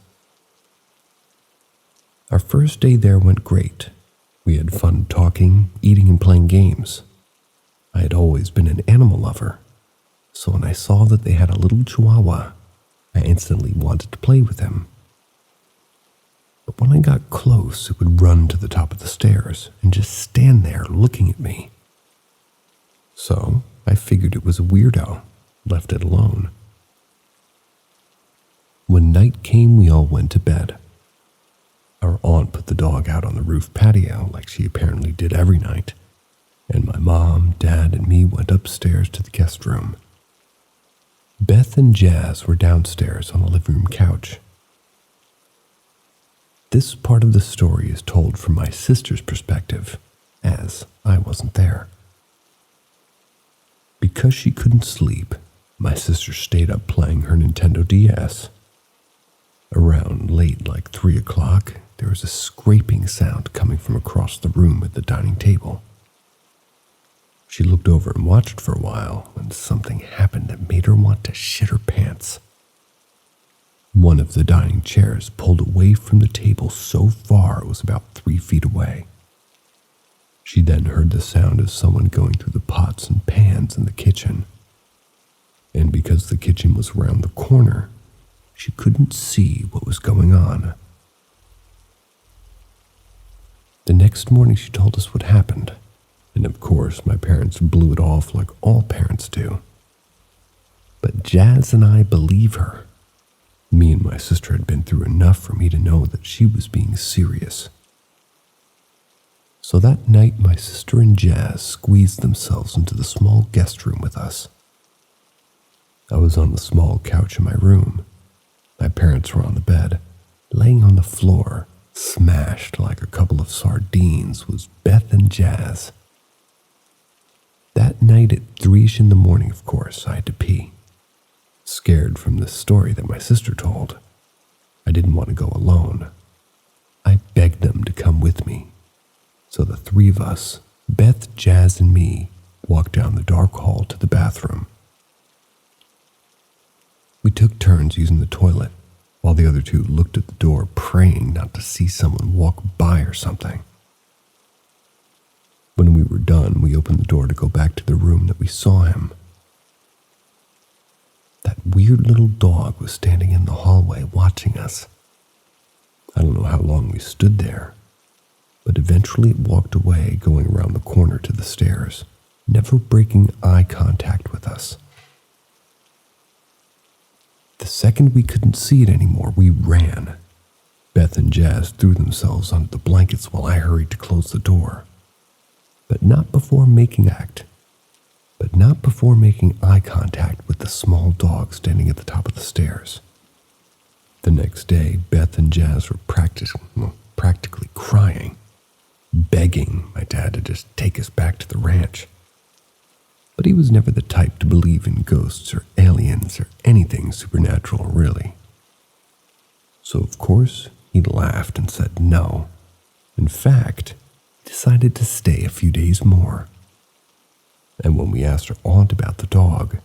Speaker 1: Our first day there went great. We had fun talking, eating, and playing games. I had always been an animal lover, so when I saw that they had a little chihuahua, I instantly wanted to play with him. But when I got close, it would run to the top of the stairs and just stand there looking at me. So I figured it was a weirdo, left it alone. When night came, we all went to bed. Our aunt put the dog out on the roof patio like she apparently did every night, and my mom, dad, and me went upstairs to the guest room. Beth and Jazz were downstairs on the living room couch. This part of the story is told from my sister's perspective, as I wasn't there. Because she couldn't sleep, my sister stayed up playing her Nintendo DS. Around late, like 3 o'clock, there was a scraping sound coming from across the room at the dining table. She looked over and watched for a while when something happened that made her want to shit her pants. One of the dining chairs pulled away from the table so far it was about 3 feet away. She then heard the sound of someone going through the pots and pans in the kitchen. And because the kitchen was around the corner, she couldn't see what was going on. The next morning she told us what happened, and of course my parents blew it off like all parents do. But Jazz and I believe her. Me and my sister had been through enough for me to know that she was being serious. So that night, my sister and Jazz squeezed themselves into the small guest room with us. I was on the small couch in my room. My parents were on the bed. Laying on the floor, smashed like a couple of sardines, was Beth and Jazz. That night at 3-ish in the morning, of course, I had to pee. Scared from the story that my sister told, I didn't want to go alone. I begged them to come with me. So the 3 of us, Beth, Jazz, and me, walked down the dark hall to the bathroom. We took turns using the toilet, while the other 2 looked at the door, praying not to see someone walk by or something. When we were done, we opened the door to go back to the room that we saw him. That weird little dog was standing in the hallway watching us. I don't know how long we stood there, but eventually it walked away, going around the corner to the stairs, never breaking eye contact with us. The second we couldn't see it anymore, we ran. Beth and Jazz threw themselves onto the blankets while I hurried to close the door. But not before making eye contact with the small dog standing at the top of the stairs. The next day, Beth and Jazz were practically crying, begging my dad to just take us back to the ranch. But he was never the type to believe in ghosts or aliens or anything supernatural, really. So, of course, he laughed and said no. In fact, he decided to stay a few days more. And when we asked her aunt about the dog,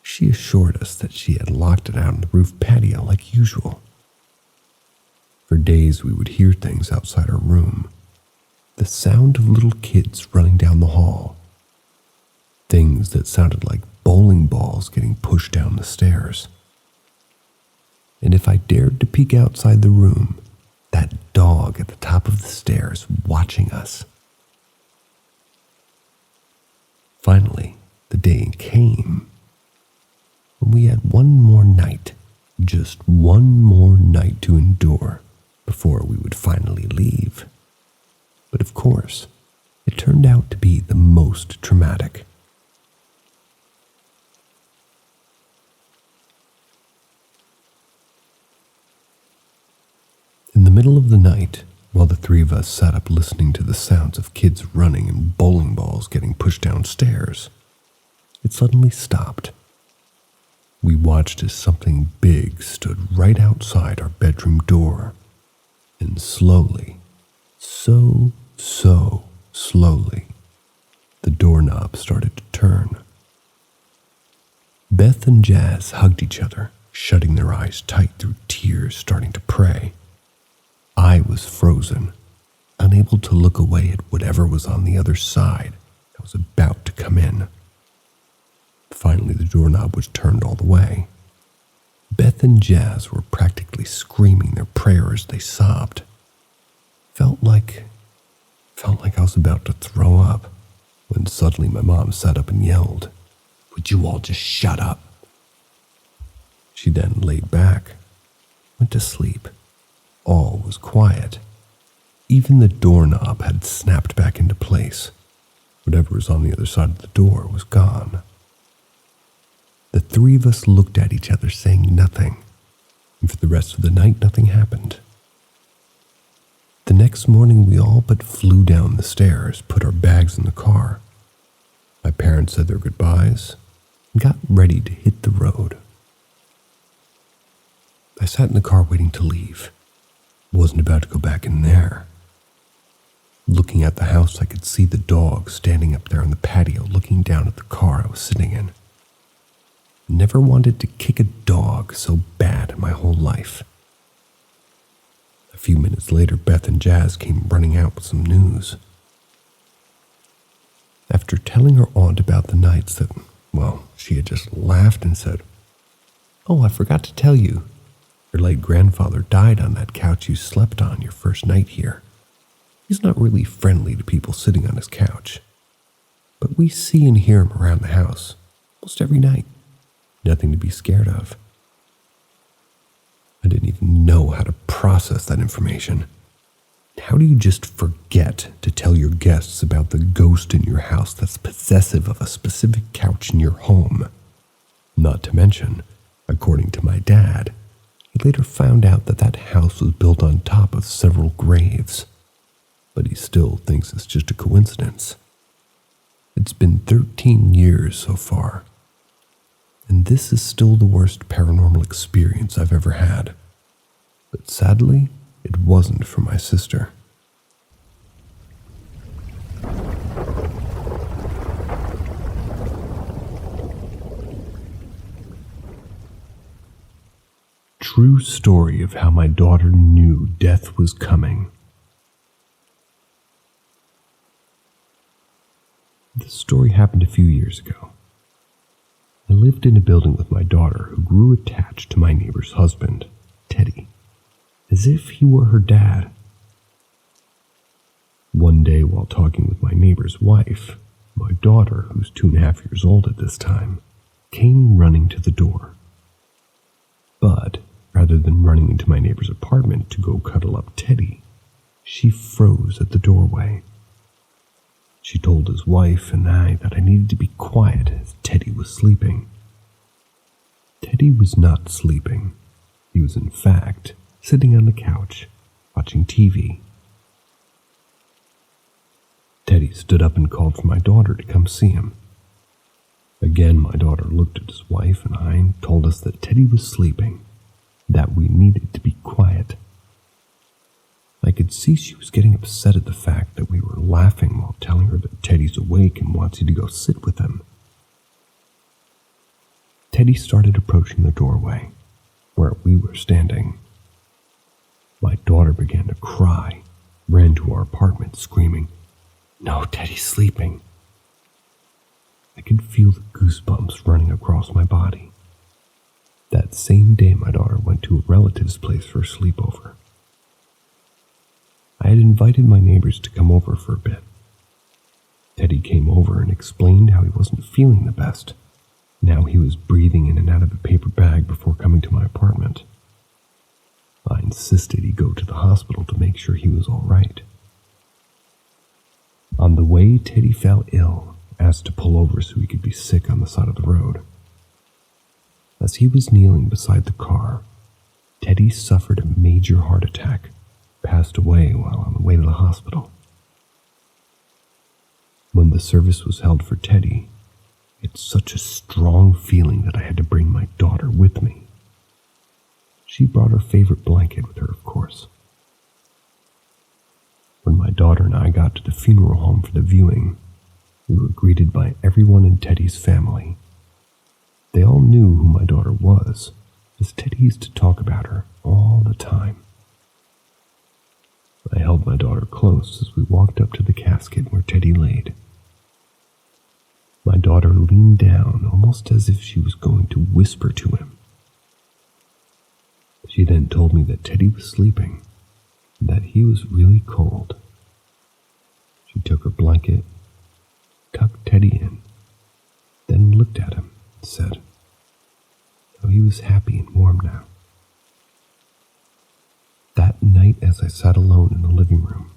Speaker 1: she assured us that she had locked it out on the roof patio like usual. For days we would hear things outside our room. The sound of little kids running down the hall. Things that sounded like bowling balls getting pushed down the stairs. And if I dared to peek outside the room, that dog at the top of the stairs watching us. Finally, the day came when we had one more night Just one more night to endure before we would finally leave. But of course, it turned out to be the most traumatic. In the middle of the night, while the three of us sat up listening to the sounds of kids running and bowling balls getting pushed downstairs, it suddenly stopped. We watched as something big stood right outside our bedroom door, and slowly, so slowly, the doorknob started to turn. Beth and Jazz hugged each other, shutting their eyes tight through tears starting to pray. I was frozen, unable to look away at whatever was on the other side that was about to come in. Finally, the doorknob was turned all the way. Beth and Jazz were practically screaming their prayer as they sobbed. Felt like I was about to throw up when suddenly my mom sat up and yelled, "Would you all just shut up?" She then laid back, went to sleep. All was quiet. Even the doorknob had snapped back into place. Whatever was on the other side of the door was gone. The three of us looked at each other saying nothing, and for the rest of the night nothing happened. The next morning we all but flew down the stairs, put our bags in the car. My parents said their goodbyes and got ready to hit the road. I sat in the car waiting to leave. Wasn't about to go back in there. Looking at the house, I could see the dog standing up there on the patio looking down at the car I was sitting in. Never wanted to kick a dog so bad in my whole life. A few minutes later, Beth and Jazz came running out with some news. After telling her aunt about the nights that, she had just laughed and said, "Oh, I forgot to tell you. Your late grandfather died on that couch you slept on your first night here. He's not really friendly to people sitting on his couch, but we see and hear him around the house almost every night. Nothing to be scared of." I didn't even know how to process that information. How do you just forget to tell your guests about the ghost in your house that's possessive of a specific couch in your home? Not to mention, according to my dad, he later found out that that house was built on top of several graves, but he still thinks it's just a coincidence. It's been 13 years so far, and this is still the worst paranormal experience I've ever had. But sadly, it wasn't for my sister. True story of how my daughter knew death was coming. This story happened a few years ago. I lived in a building with my daughter who grew attached to my neighbor's husband, Teddy, as if he were her dad. One day while talking with my neighbor's wife, my daughter, who's 2.5 years old at this time, came running to the door. But rather than running into my neighbor's apartment to go cuddle up Teddy, she froze at the doorway. She told his wife and I that I needed to be quiet as Teddy was sleeping. Teddy was not sleeping. He was in fact sitting on the couch, watching TV. Teddy stood up and called for my daughter to come see him. Again, my daughter looked at his wife and I and told us that Teddy was sleeping, that we needed to be quiet. I could see she was getting upset at the fact that we were laughing while telling her that Teddy's awake and wants you to go sit with him. Teddy started approaching the doorway, where we were standing. My daughter began to cry, ran to our apartment screaming, "No, Teddy's sleeping." I could feel the goosebumps running across my body. That same day, my daughter went to a relative's place for a sleepover. I had invited my neighbors to come over for a bit. Teddy came over and explained how he wasn't feeling the best, Now he was breathing in and out of a paper bag before coming to my apartment. I insisted he go to the hospital to make sure he was all right. On the way, Teddy fell ill, asked to pull over so he could be sick on the side of the road. As he was kneeling beside the car, Teddy suffered a major heart attack, passed away while on the way to the hospital. When the service was held for Teddy, it's such a strong feeling that I had to bring my daughter with me. She brought her favorite blanket with her, of course. When my daughter and I got to the funeral home for the viewing, we were greeted by everyone in Teddy's family. They all knew who my daughter was, as Teddy used to talk about her all the time. I held my daughter close as we walked up to the casket where Teddy laid. My daughter leaned down almost as if she was going to whisper to him. She then told me that Teddy was sleeping and that he was really cold. She took her blanket, tucked Teddy in, then looked at him and said how he was happy and warm now. That night, as I sat alone in the living room,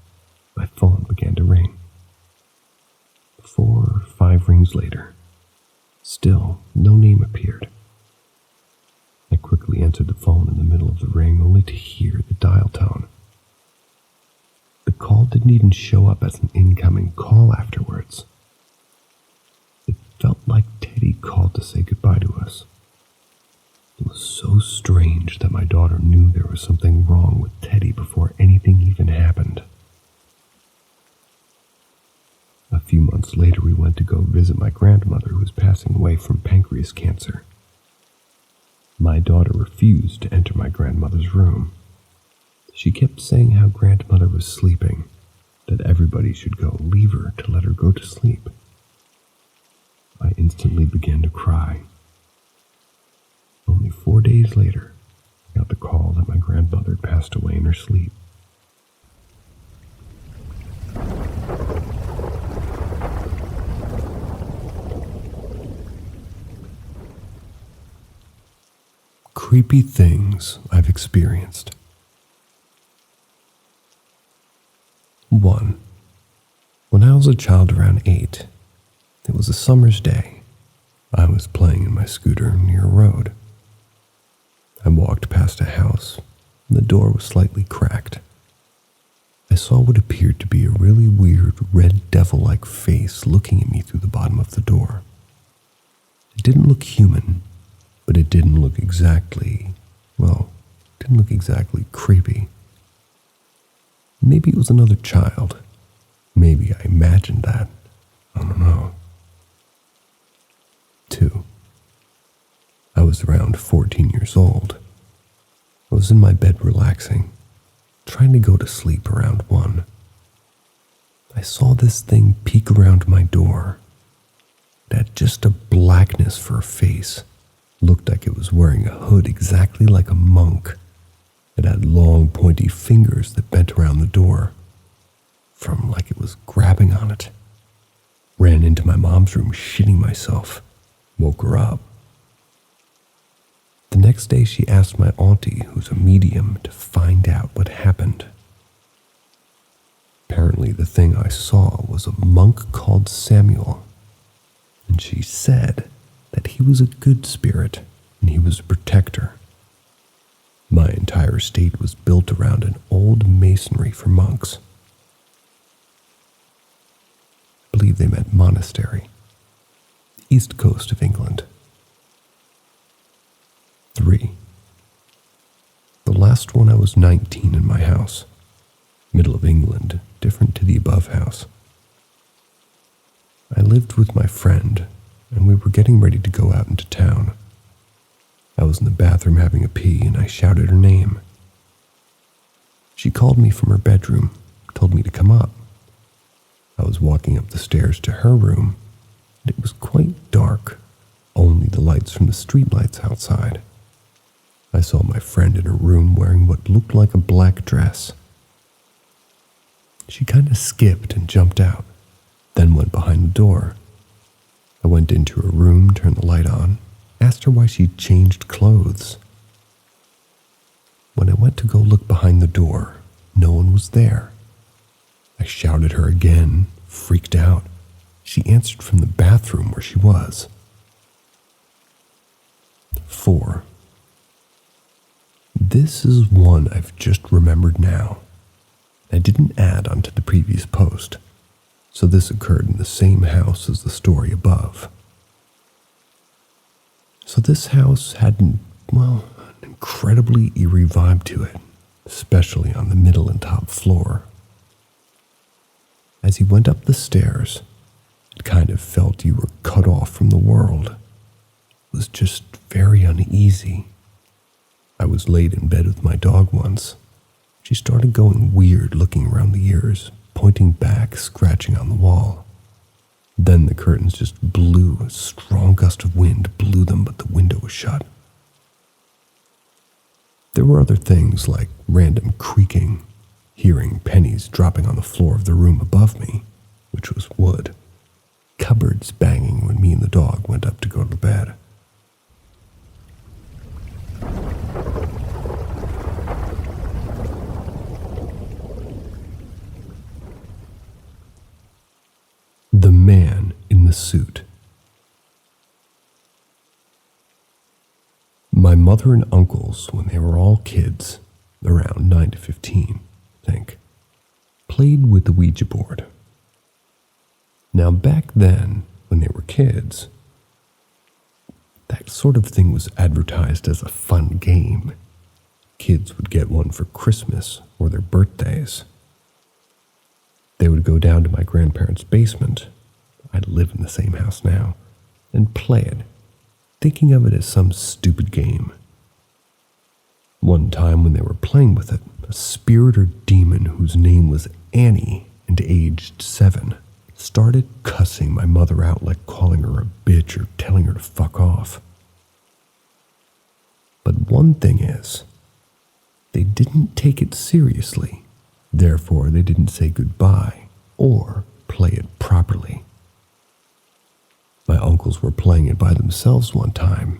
Speaker 1: my phone began to ring. 4 or 5 rings later, still no name appeared. I quickly answered the phone in the middle of the ring only to hear the dial tone. The call didn't even show up as an incoming call afterwards. It felt like Teddy called to say goodbye to us. It was so strange that my daughter knew there was something wrong with Teddy before anything even happened. A few months later, we went to go visit my grandmother who was passing away from pancreas cancer. My daughter refused to enter my grandmother's room. She kept saying how grandmother was sleeping, that everybody should go leave her to let her go to sleep. I instantly began to cry. Only 4 days later, I got the call that my grandmother had passed away in her sleep. Creepy things I've experienced. 1. When I was a child around 8, it was a summer's day. I was playing in my scooter near a road. I walked past a house, and the door was slightly cracked. I saw what appeared to be a really weird red devil-like face looking at me through the bottom of the door. It didn't look human, but it didn't look exactly creepy. Maybe it was another child. Maybe I imagined that. I don't know. 2. I was around 14 years old. I was in my bed relaxing, trying to go to sleep around 1. I saw this thing peek around my door. It had just a blackness for a face. Looked like it was wearing a hood exactly like a monk. It had long, pointy fingers that bent around the door, from like it was grabbing on it. Ran into my mom's room shitting myself. Woke her up. The next day she asked my auntie, who's a medium, to find out what happened. Apparently the thing I saw was a monk called Samuel, and she said that he was a good spirit and he was a protector. My entire estate was built around an old masonry for monks. I believe they meant monastery. East coast of England. 3. The last one I was 19 in my house. Middle of England, different to the above house. I lived with my friend, and we were getting ready to go out into town. I was in the bathroom having a pee, and I shouted her name. She called me from her bedroom, told me to come up. I was walking up the stairs to her room, and it was quite dark, only the lights from the streetlights outside. I saw my friend in her room wearing what looked like a black dress. She kind of skipped and jumped out, then went behind the door. I went into her room, turned the light on, asked her why she'd changed clothes. When I went to go look behind the door, no one was there. I shouted her again, freaked out. She answered from the bathroom where she was. 4. This is one I've just remembered now. I didn't add onto the previous post, so this occurred in the same house as the story above. So this house had an incredibly eerie vibe to it, especially on the middle and top floor. As you went up the stairs, it kind of felt you were cut off from the world. It was just very uneasy. I was laid in bed with my dog once. She started going weird, looking around the ears, pointing back, scratching on the wall. Then the curtains just blew. A strong gust of wind blew them, but the window was shut. There were other things like random creaking, hearing pennies dropping on the floor of the room above me, which was wood, cupboards banging when me and the dog went up to go to bed. The man in the suit. My mother and uncles, when they were all kids, around 9 to 15, I think, played with the Ouija board. Now back then, when they were kids, that sort of thing was advertised as a fun game. Kids would get one for Christmas or their birthdays. They would go down to my grandparents' basement, I live in the same house now, and play it, thinking of it as some stupid game. One time when they were playing with it, a spirit or demon whose name was Annie and aged 7 started cussing my mother out, like calling her a bitch or telling her to fuck off. But one thing is, they didn't take it seriously. Therefore, they didn't say goodbye or play it properly. My uncles were playing it by themselves one time,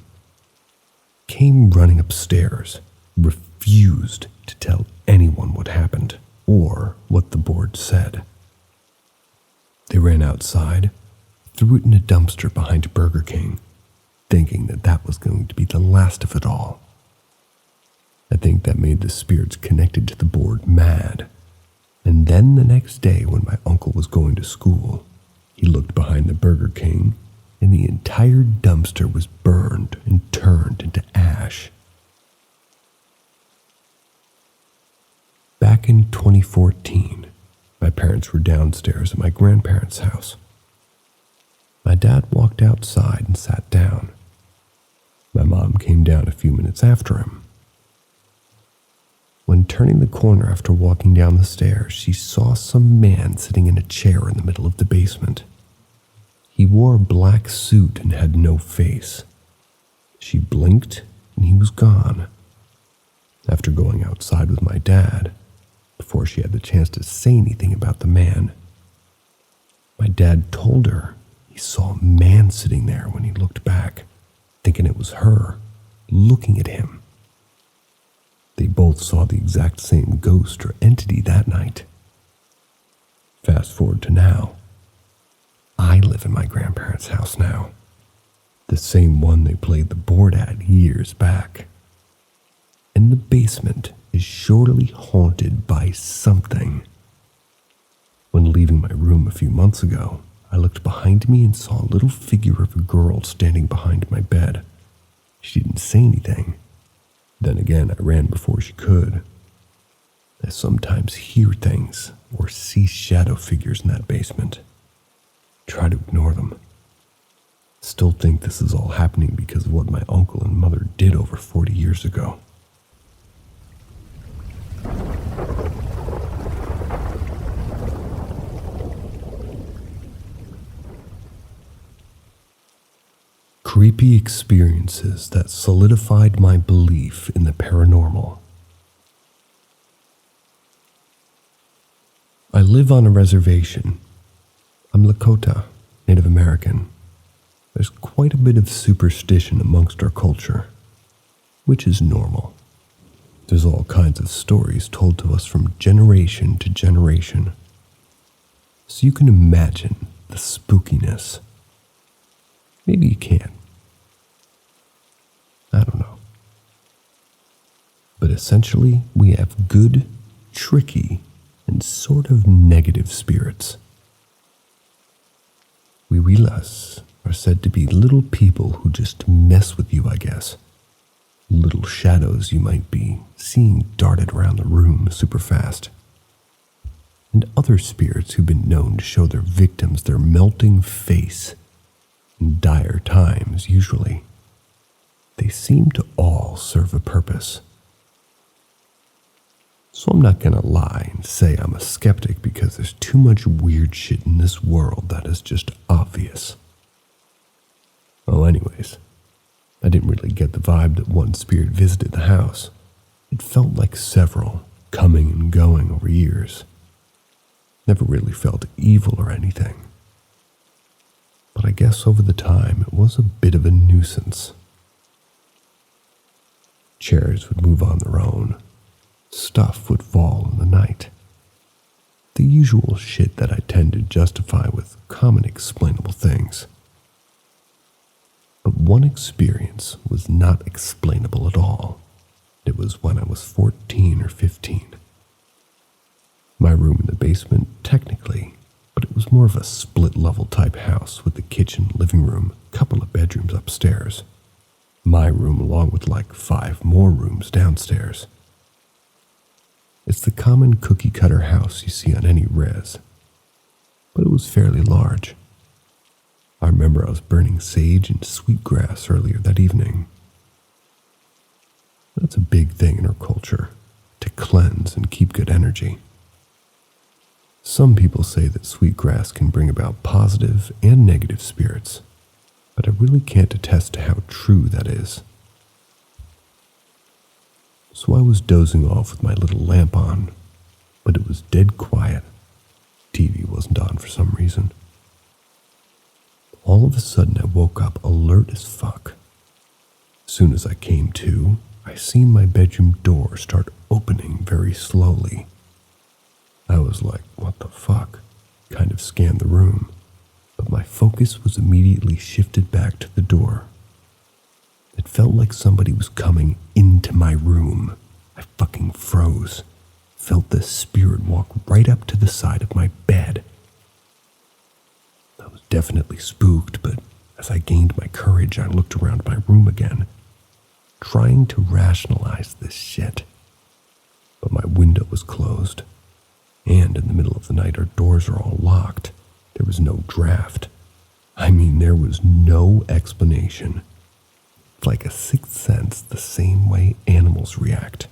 Speaker 1: came running upstairs, refused to tell anyone what happened or what the board said. They ran outside, threw it in a dumpster behind Burger King, thinking that that was going to be the last of it all. I think that made the spirits connected to the board mad. And then the next day when my uncle was going to school, he looked behind the Burger King and the entire dumpster was burned and turned into ash. Back in 2014, my parents were downstairs at my grandparents' house. My dad walked outside and sat down. My mom came down a few minutes after him. When turning the corner after walking down the stairs, she saw some man sitting in a chair in the middle of the basement. He wore a black suit and had no face. She blinked and he was gone. After going outside with my dad, before she had the chance to say anything about the man, my dad told her he saw a man sitting there when he looked back, thinking it was her, looking at him. They both saw the exact same ghost or entity that night. Fast forward to now. I live in my grandparents' house now, the same one they played the board at years back. And the basement is surely haunted by something. When leaving my room a few months ago, I looked behind me and saw a little figure of a girl standing behind my bed. She didn't say anything. Then again, I ran before she could. I sometimes hear things or see shadow figures in that basement. Try to ignore them. Still think this is all happening because of what my uncle and mother did over 40 years ago. Creepy experiences that solidified my belief in the paranormal. I live on a reservation. I'm Lakota, Native American. There's quite a bit of superstition amongst our culture, which is normal. There's all kinds of stories told to us from generation to generation. So you can imagine the spookiness. Maybe you can. I don't know. But essentially, we have good, tricky, and sort of negative spirits. Wiwilas are said to be little people who just mess with you, I guess. Little shadows you might be seeing darted around the room super fast. And other spirits who've been known to show their victims their melting face in dire times, usually. They seem to all serve a purpose. So I'm not gonna lie and say I'm a skeptic because there's too much weird shit in this world that is just obvious. Oh, anyways, I didn't really get the vibe that one spirit visited the house. It felt like several, coming and going over years. Never really felt evil or anything. But I guess over the time it was a bit of a nuisance. Chairs would move on their own. Stuff would fall in the night. The usual shit that I tend to justify with common explainable things. But one experience was not explainable at all. It was when I was 14 or 15. My room in the basement, technically, but it was more of a split-level type house with the kitchen, living room, couple of bedrooms upstairs. My room along with like 5 more rooms downstairs. It's the common cookie-cutter house you see on any res, but it was fairly large. I remember I was burning sage and sweetgrass earlier that evening. That's a big thing in our culture, to cleanse and keep good energy. Some people say that sweetgrass can bring about positive and negative spirits, but I really can't attest to how true that is. So I was dozing off with my little lamp on, but it was dead quiet. TV wasn't on for some reason. All of a sudden I woke up alert as fuck. As soon as I came to, I seen my bedroom door start opening very slowly. I was like, what the fuck? Kind of scanned the room, but my focus was immediately shifted back to the door. It felt like somebody was coming into my room. I fucking froze. Felt the spirit walk right up to the side of my bed. I was definitely spooked, but as I gained my courage, I looked around my room again, trying to rationalize this shit. But my window was closed, and in the middle of the night our doors are all locked. There was no draft. I mean, there was no explanation. It's like a sixth sense, the same way animals react.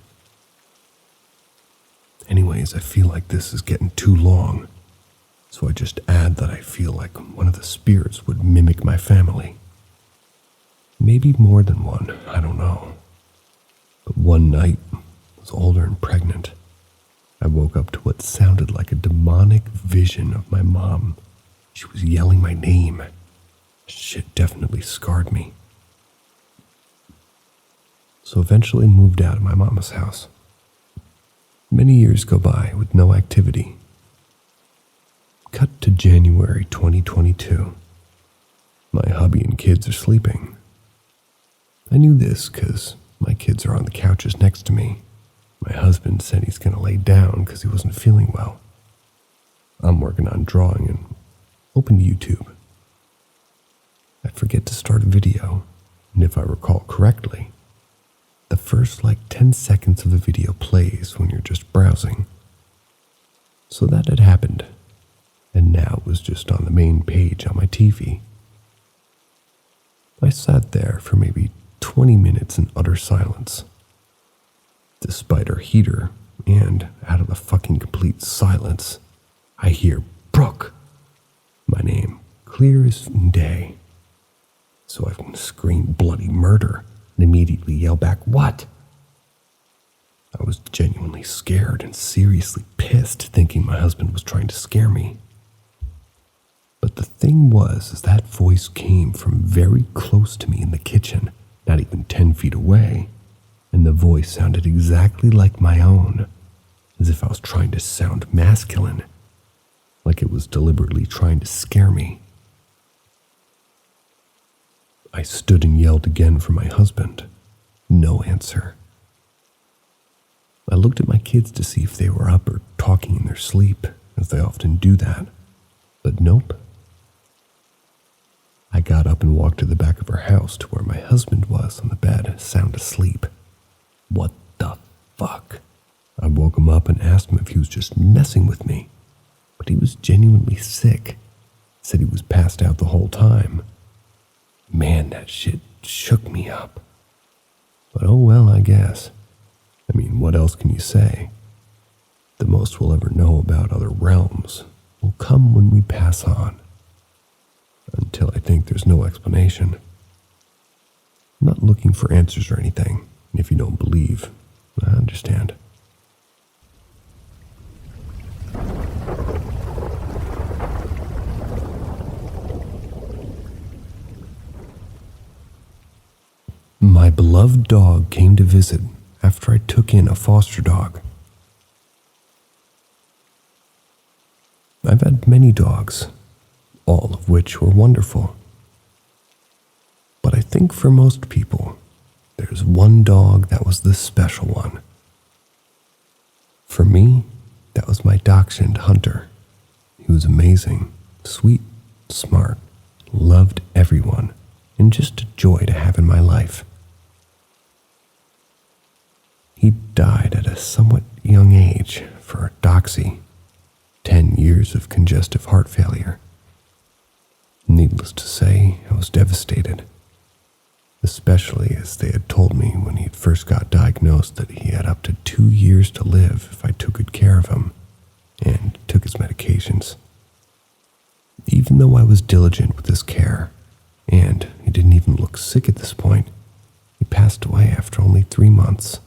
Speaker 1: Anyways, I feel like this is getting too long, so I just add that I feel like one of the spirits would mimic my family. Maybe more than one, I don't know. But one night, I was older and pregnant. I woke up to what sounded like a demonic vision of my mom. She was yelling my name. Shit definitely scarred me. So eventually moved out of my mama's house. Many years go by with no activity. Cut to January 2022. My hubby and kids are sleeping. I knew this because my kids are on the couches next to me. My husband said he's going to lay down because he wasn't feeling well. I'm working on drawing and open YouTube. I forget to start a video, and if I recall correctly, the first 10 seconds of the video plays when you're just browsing. So that had happened, and now it was just on the main page on my TV. I sat there for maybe 20 minutes in utter silence. Despite our heater, and out of the fucking complete silence, I hear Brooke, my name, clear as day. So I can scream bloody murder and immediately yell back, "What?" I was genuinely scared and seriously pissed, thinking my husband was trying to scare me. But But the thing was, is that voice came from very close to me in the kitchen, not even 10 feet away, and the voice sounded exactly like my own, as if I was trying to sound masculine, like it was deliberately trying to scare me. I stood and yelled again for my husband. No answer. I looked at my kids to see if they were up or talking in their sleep, as they often do that, but nope. I got up and walked to the back of our house to where my husband was on the bed, sound asleep. What the fuck? I woke him up and asked him if he was just messing with me, but he was genuinely sick. Said he was passed out the whole time. Man, that shit shook me up. But oh well, I guess. I mean, what else can you say? The most we'll ever know about other realms will come when we pass on. Until I think there's no explanation. I'm not looking for answers or anything. If you don't believe, I understand. My beloved dog came to visit after I took in a foster dog. I've had many dogs, all of which were wonderful. But I think for most people, there's one dog that was the special one. For me, that was my dachshund Hunter. He was amazing, sweet, smart, loved everyone, and just a joy to have in my life. He died at a somewhat young age for doxy, 10 years of congestive heart failure. Needless to say, I was devastated, especially as they had told me when he first got diagnosed that he had up to 2 years to live if I took good care of him and took his medications. Even though I was diligent with his care, and he didn't even look sick at this point, he passed away after only 3 months.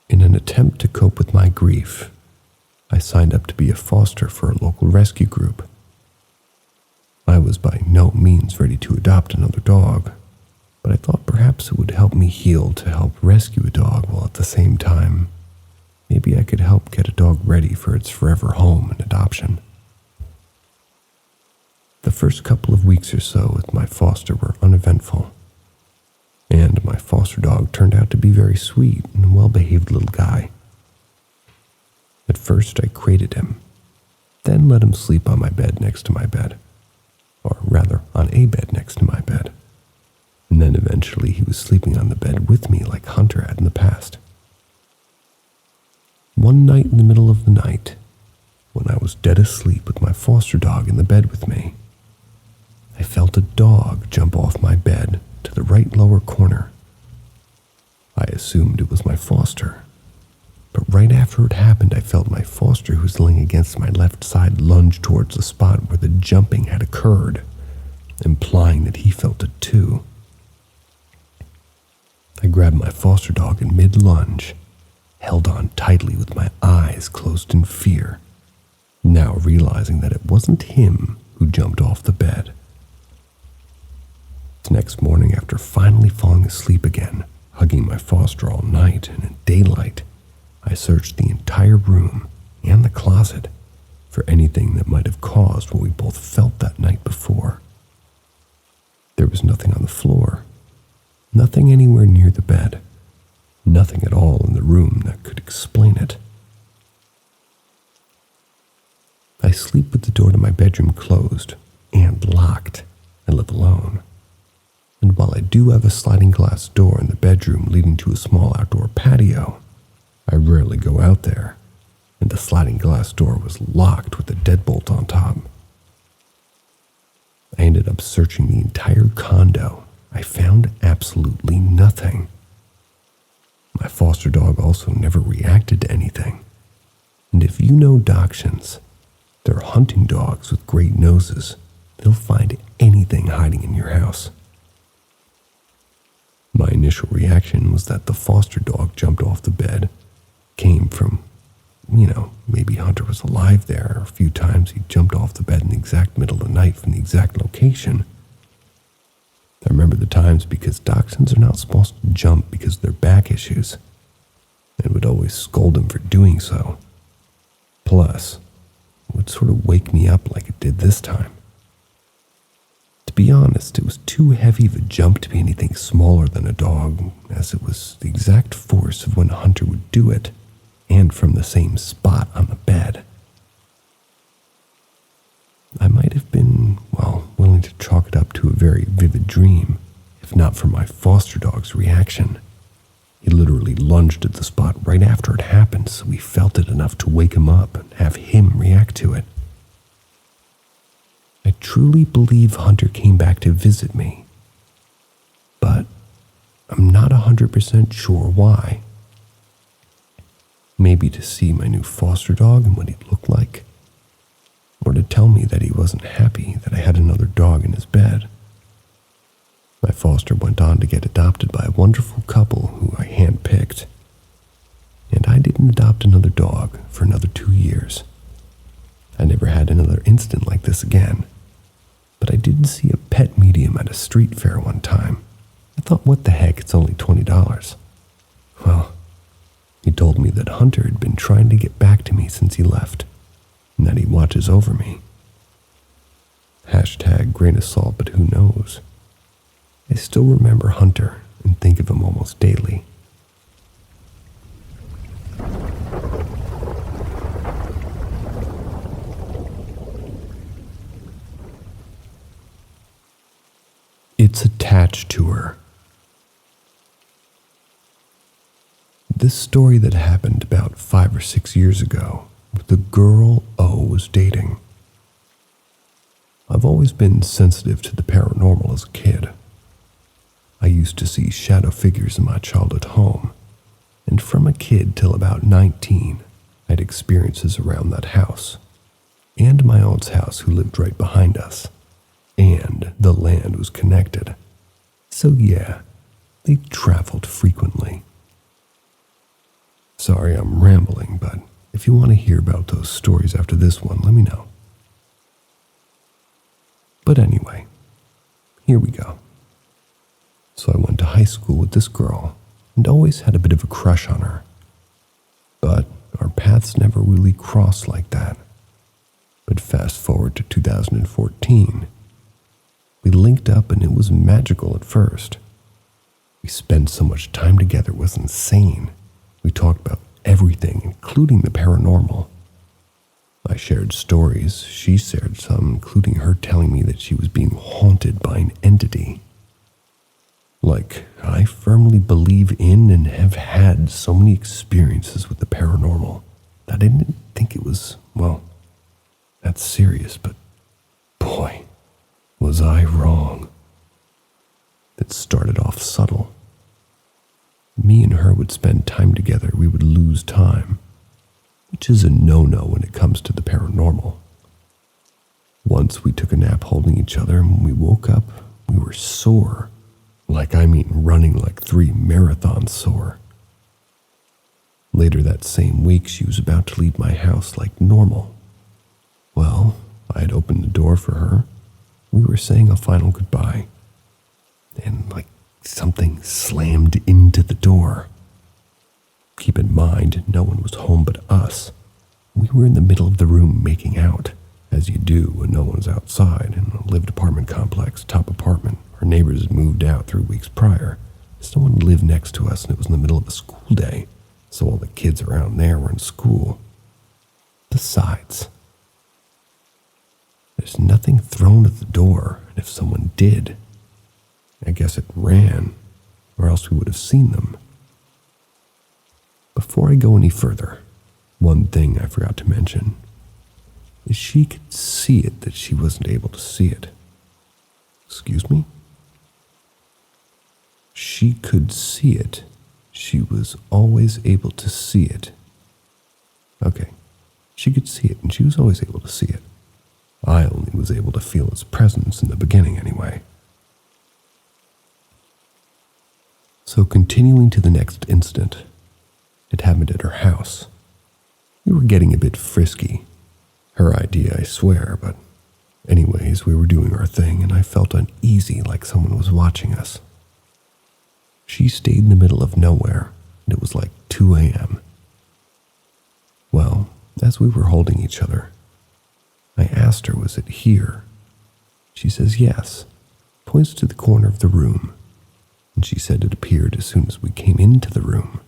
Speaker 1: In an attempt to cope with my grief, I signed up to be a foster for a local rescue group. I was by no means ready to adopt another dog, but I thought perhaps it would help me heal to help rescue a dog while at the same time, maybe I could help get a dog ready for its forever home and adoption. The first couple of weeks or so with my foster were uneventful, and my foster dog turned out to be very sweet and a well-behaved little guy. At first, I crated him, then let him sleep on my bed next to my bed, or rather, on a bed next to my bed, and then eventually he was sleeping on the bed with me like Hunter had in the past. One night in the middle of the night, when I was dead asleep with my foster dog in the bed with me, I felt a dog jump off my bed to the right lower corner. I assumed it was my foster, but right after it happened, I felt my foster, who was laying against my left side, lunge towards the spot where the jumping had occurred, implying that he felt it too. I grabbed my foster dog in mid-lunge, held on tightly with my eyes closed in fear, now realizing that it wasn't him who jumped off the bed. The next morning, after finally falling asleep again, hugging my foster all night and in daylight, I searched the entire room and the closet for anything that might have caused what we both felt that night before. There was nothing on the floor, nothing anywhere near the bed, nothing at all in the room that could explain it. I sleep with the door to my bedroom closed and locked. I live alone. And while I do have a sliding glass door in the bedroom leading to a small outdoor patio, I rarely go out there, and the sliding glass door was locked with a deadbolt on top. I ended up searching the entire condo. I found absolutely nothing. My foster dog also never reacted to anything. And if you know dachshunds, they're hunting dogs with great noses. They'll find anything hiding in your house. My initial reaction was that the foster dog jumped off the bed, came from maybe Hunter was alive there. A few times he jumped off the bed in the exact middle of the night from the exact location. I remember the times because dachshunds are not supposed to jump because of their back issues, and would always scold him for doing so. Plus, it would sort of wake me up like it did this time. To be honest, it was too heavy of a jump to be anything smaller than a dog, as it was the exact force of when Hunter would do it, and from the same spot on the bed. I might have been, willing to chalk it up to a very vivid dream, if not for my foster dog's reaction. He literally lunged at the spot right after it happened, so we felt it enough to wake him up and have him react to it. I truly believe Hunter came back to visit me, but I'm not 100% sure why. Maybe to see my new foster dog and what he'd look like, or to tell me that he wasn't happy that I had another dog in his bed. My foster went on to get adopted by a wonderful couple who I handpicked, and I didn't adopt another dog for another 2 years. I never had another incident like this again, but I did see a pet medium at a street fair one time. I thought, what the heck, it's only $20. Well, he told me that Hunter had been trying to get back to me since he left, and that he watches over me. #grain of salt, but who knows? I still remember Hunter and think of him almost daily. It's attached to her. This story that happened about 5 or 6 years ago with the girl O was dating. I've always been sensitive to the paranormal as a kid. I used to see shadow figures in my childhood home, and from a kid till about 19, I had experiences around that house, and my aunt's house who lived right behind us, and the land was connected. So yeah, they traveled frequently. Sorry I'm rambling, but if you want to hear about those stories after this one, let me know. But anyway, here we go. So I went to high school with this girl and always had a bit of a crush on her. But our paths never really crossed like that. But fast forward to 2014. We linked up and it was magical at first. We spent so much time together, it was insane. We talked about everything, including the paranormal. I shared stories, she shared some, including her telling me that she was being haunted by an entity. Like, I firmly believe in and have had so many experiences with the paranormal that I didn't think it was, that serious, but boy, was I wrong. It started off subtle. Me and her would spend time together, we would lose time, which is a no-no when it comes to the paranormal. Once we took a nap holding each other, and when we woke up, we were sore. Running like 3 marathons sore. Later that same week, she was about to leave my house like normal. Well, I had opened the door for her. We were saying a final goodbye. And something slammed into the door. Keep in mind, no one was home but us. We were in the middle of the room making out, as you do when no one's outside in a lived apartment complex, top apartment. Our neighbors had moved out 3 weeks prior. Someone lived next to us and it was in the middle of a school day, so all the kids around there were in school. Besides, there's nothing thrown at the door, and if someone did, I guess it ran, or else we would have seen them. Before I go any further, one thing I forgot to mention is she could see it that she wasn't able to see it. Excuse me? She could see it. She was always able to see it. Okay, she could see it and she was always able to see it. I only was able to feel its presence in the beginning anyway. So continuing to the next incident, it happened at her house. We were getting a bit frisky. Her idea, I swear, but anyways, we were doing our thing and I felt uneasy like someone was watching us. She stayed in the middle of nowhere and it was like 2 a.m. Well, as we were holding each other, I asked her, was it here? She says yes, points to the corner of the room, and she said it appeared as soon as we came into the room.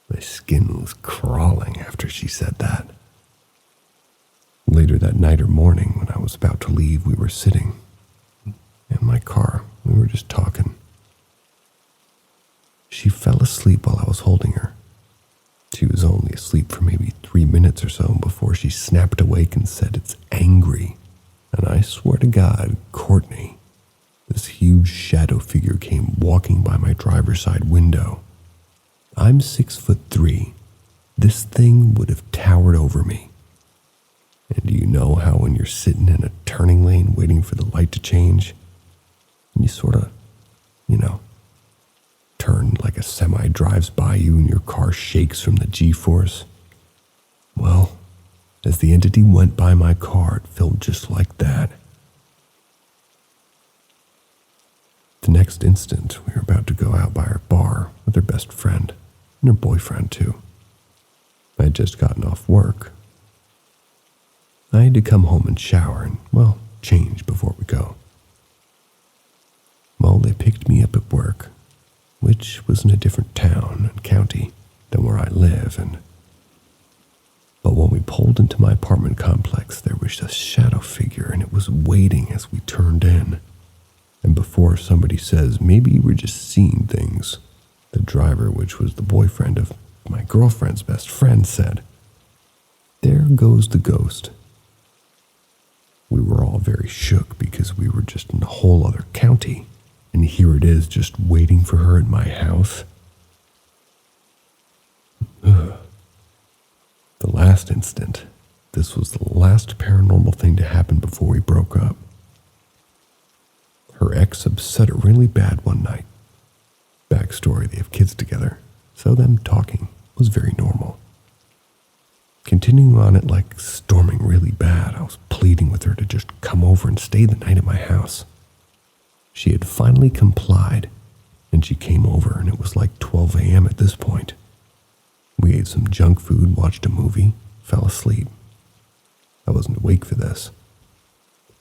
Speaker 1: My skin was crawling after she said that. Later that night or morning, when I was about to leave, we were sitting in my car. We were just talking. She fell asleep while I was holding her. She was only asleep for maybe 3 minutes or so before she snapped awake and said, "It's angry." And I swear to God, Courtney, this huge shadow figure came walking by my driver's side window. I'm 6'3". This thing would have towered over me. And do you know how when you're sitting in a turning lane waiting for the light to change, and you sort of, turn like a semi drives by you and your car shakes from the G-force? Well, as the entity went by my car, it felt just like that. The next instant, we were about to go out by our bar with her best friend, and her boyfriend too. I had just gotten off work. I had to come home and shower and, change before we go. Well, they picked me up at work, which was in a different town and county than where I live, but when we pulled into my apartment complex, there was a shadow figure and it was waiting as we turned in. And before somebody says, maybe you were just seeing things, the driver, which was the boyfriend of my girlfriend's best friend, said, "There goes the ghost." We were all very shook because we were just in a whole other county, and here it is just waiting for her at my house. Ugh. The last instant, this was the last paranormal thing to happen before we broke up. Her ex upset her really bad one night. Backstory, they have kids together, so them talking was very normal. Continuing on it like storming really bad, I was pleading with her to just come over and stay the night at my house. She had finally complied, and she came over, and it was like 12 a.m. at this point. We ate some junk food, watched a movie, fell asleep. I wasn't awake for this.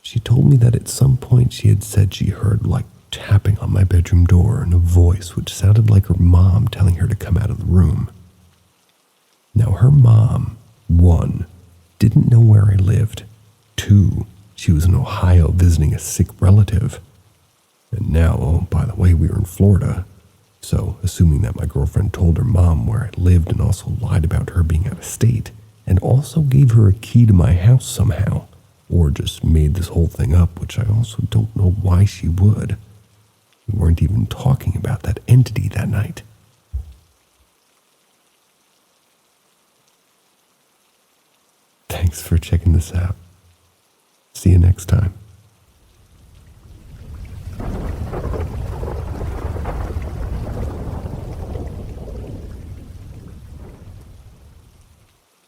Speaker 1: She told me that at some point she had said she heard like tapping on my bedroom door and a voice which sounded like her mom telling her to come out of the room. Now her mom, 1, didn't know where I lived. 2, she was in Ohio visiting a sick relative. And now, oh, by the way, we were in Florida. So, assuming that my girlfriend told her mom where I lived and also lied about her being out of state, and also gave her a key to my house somehow, or just made this whole thing up, which I also don't know why she would. We weren't even talking about that entity that night. Thanks for checking this out. See you next time.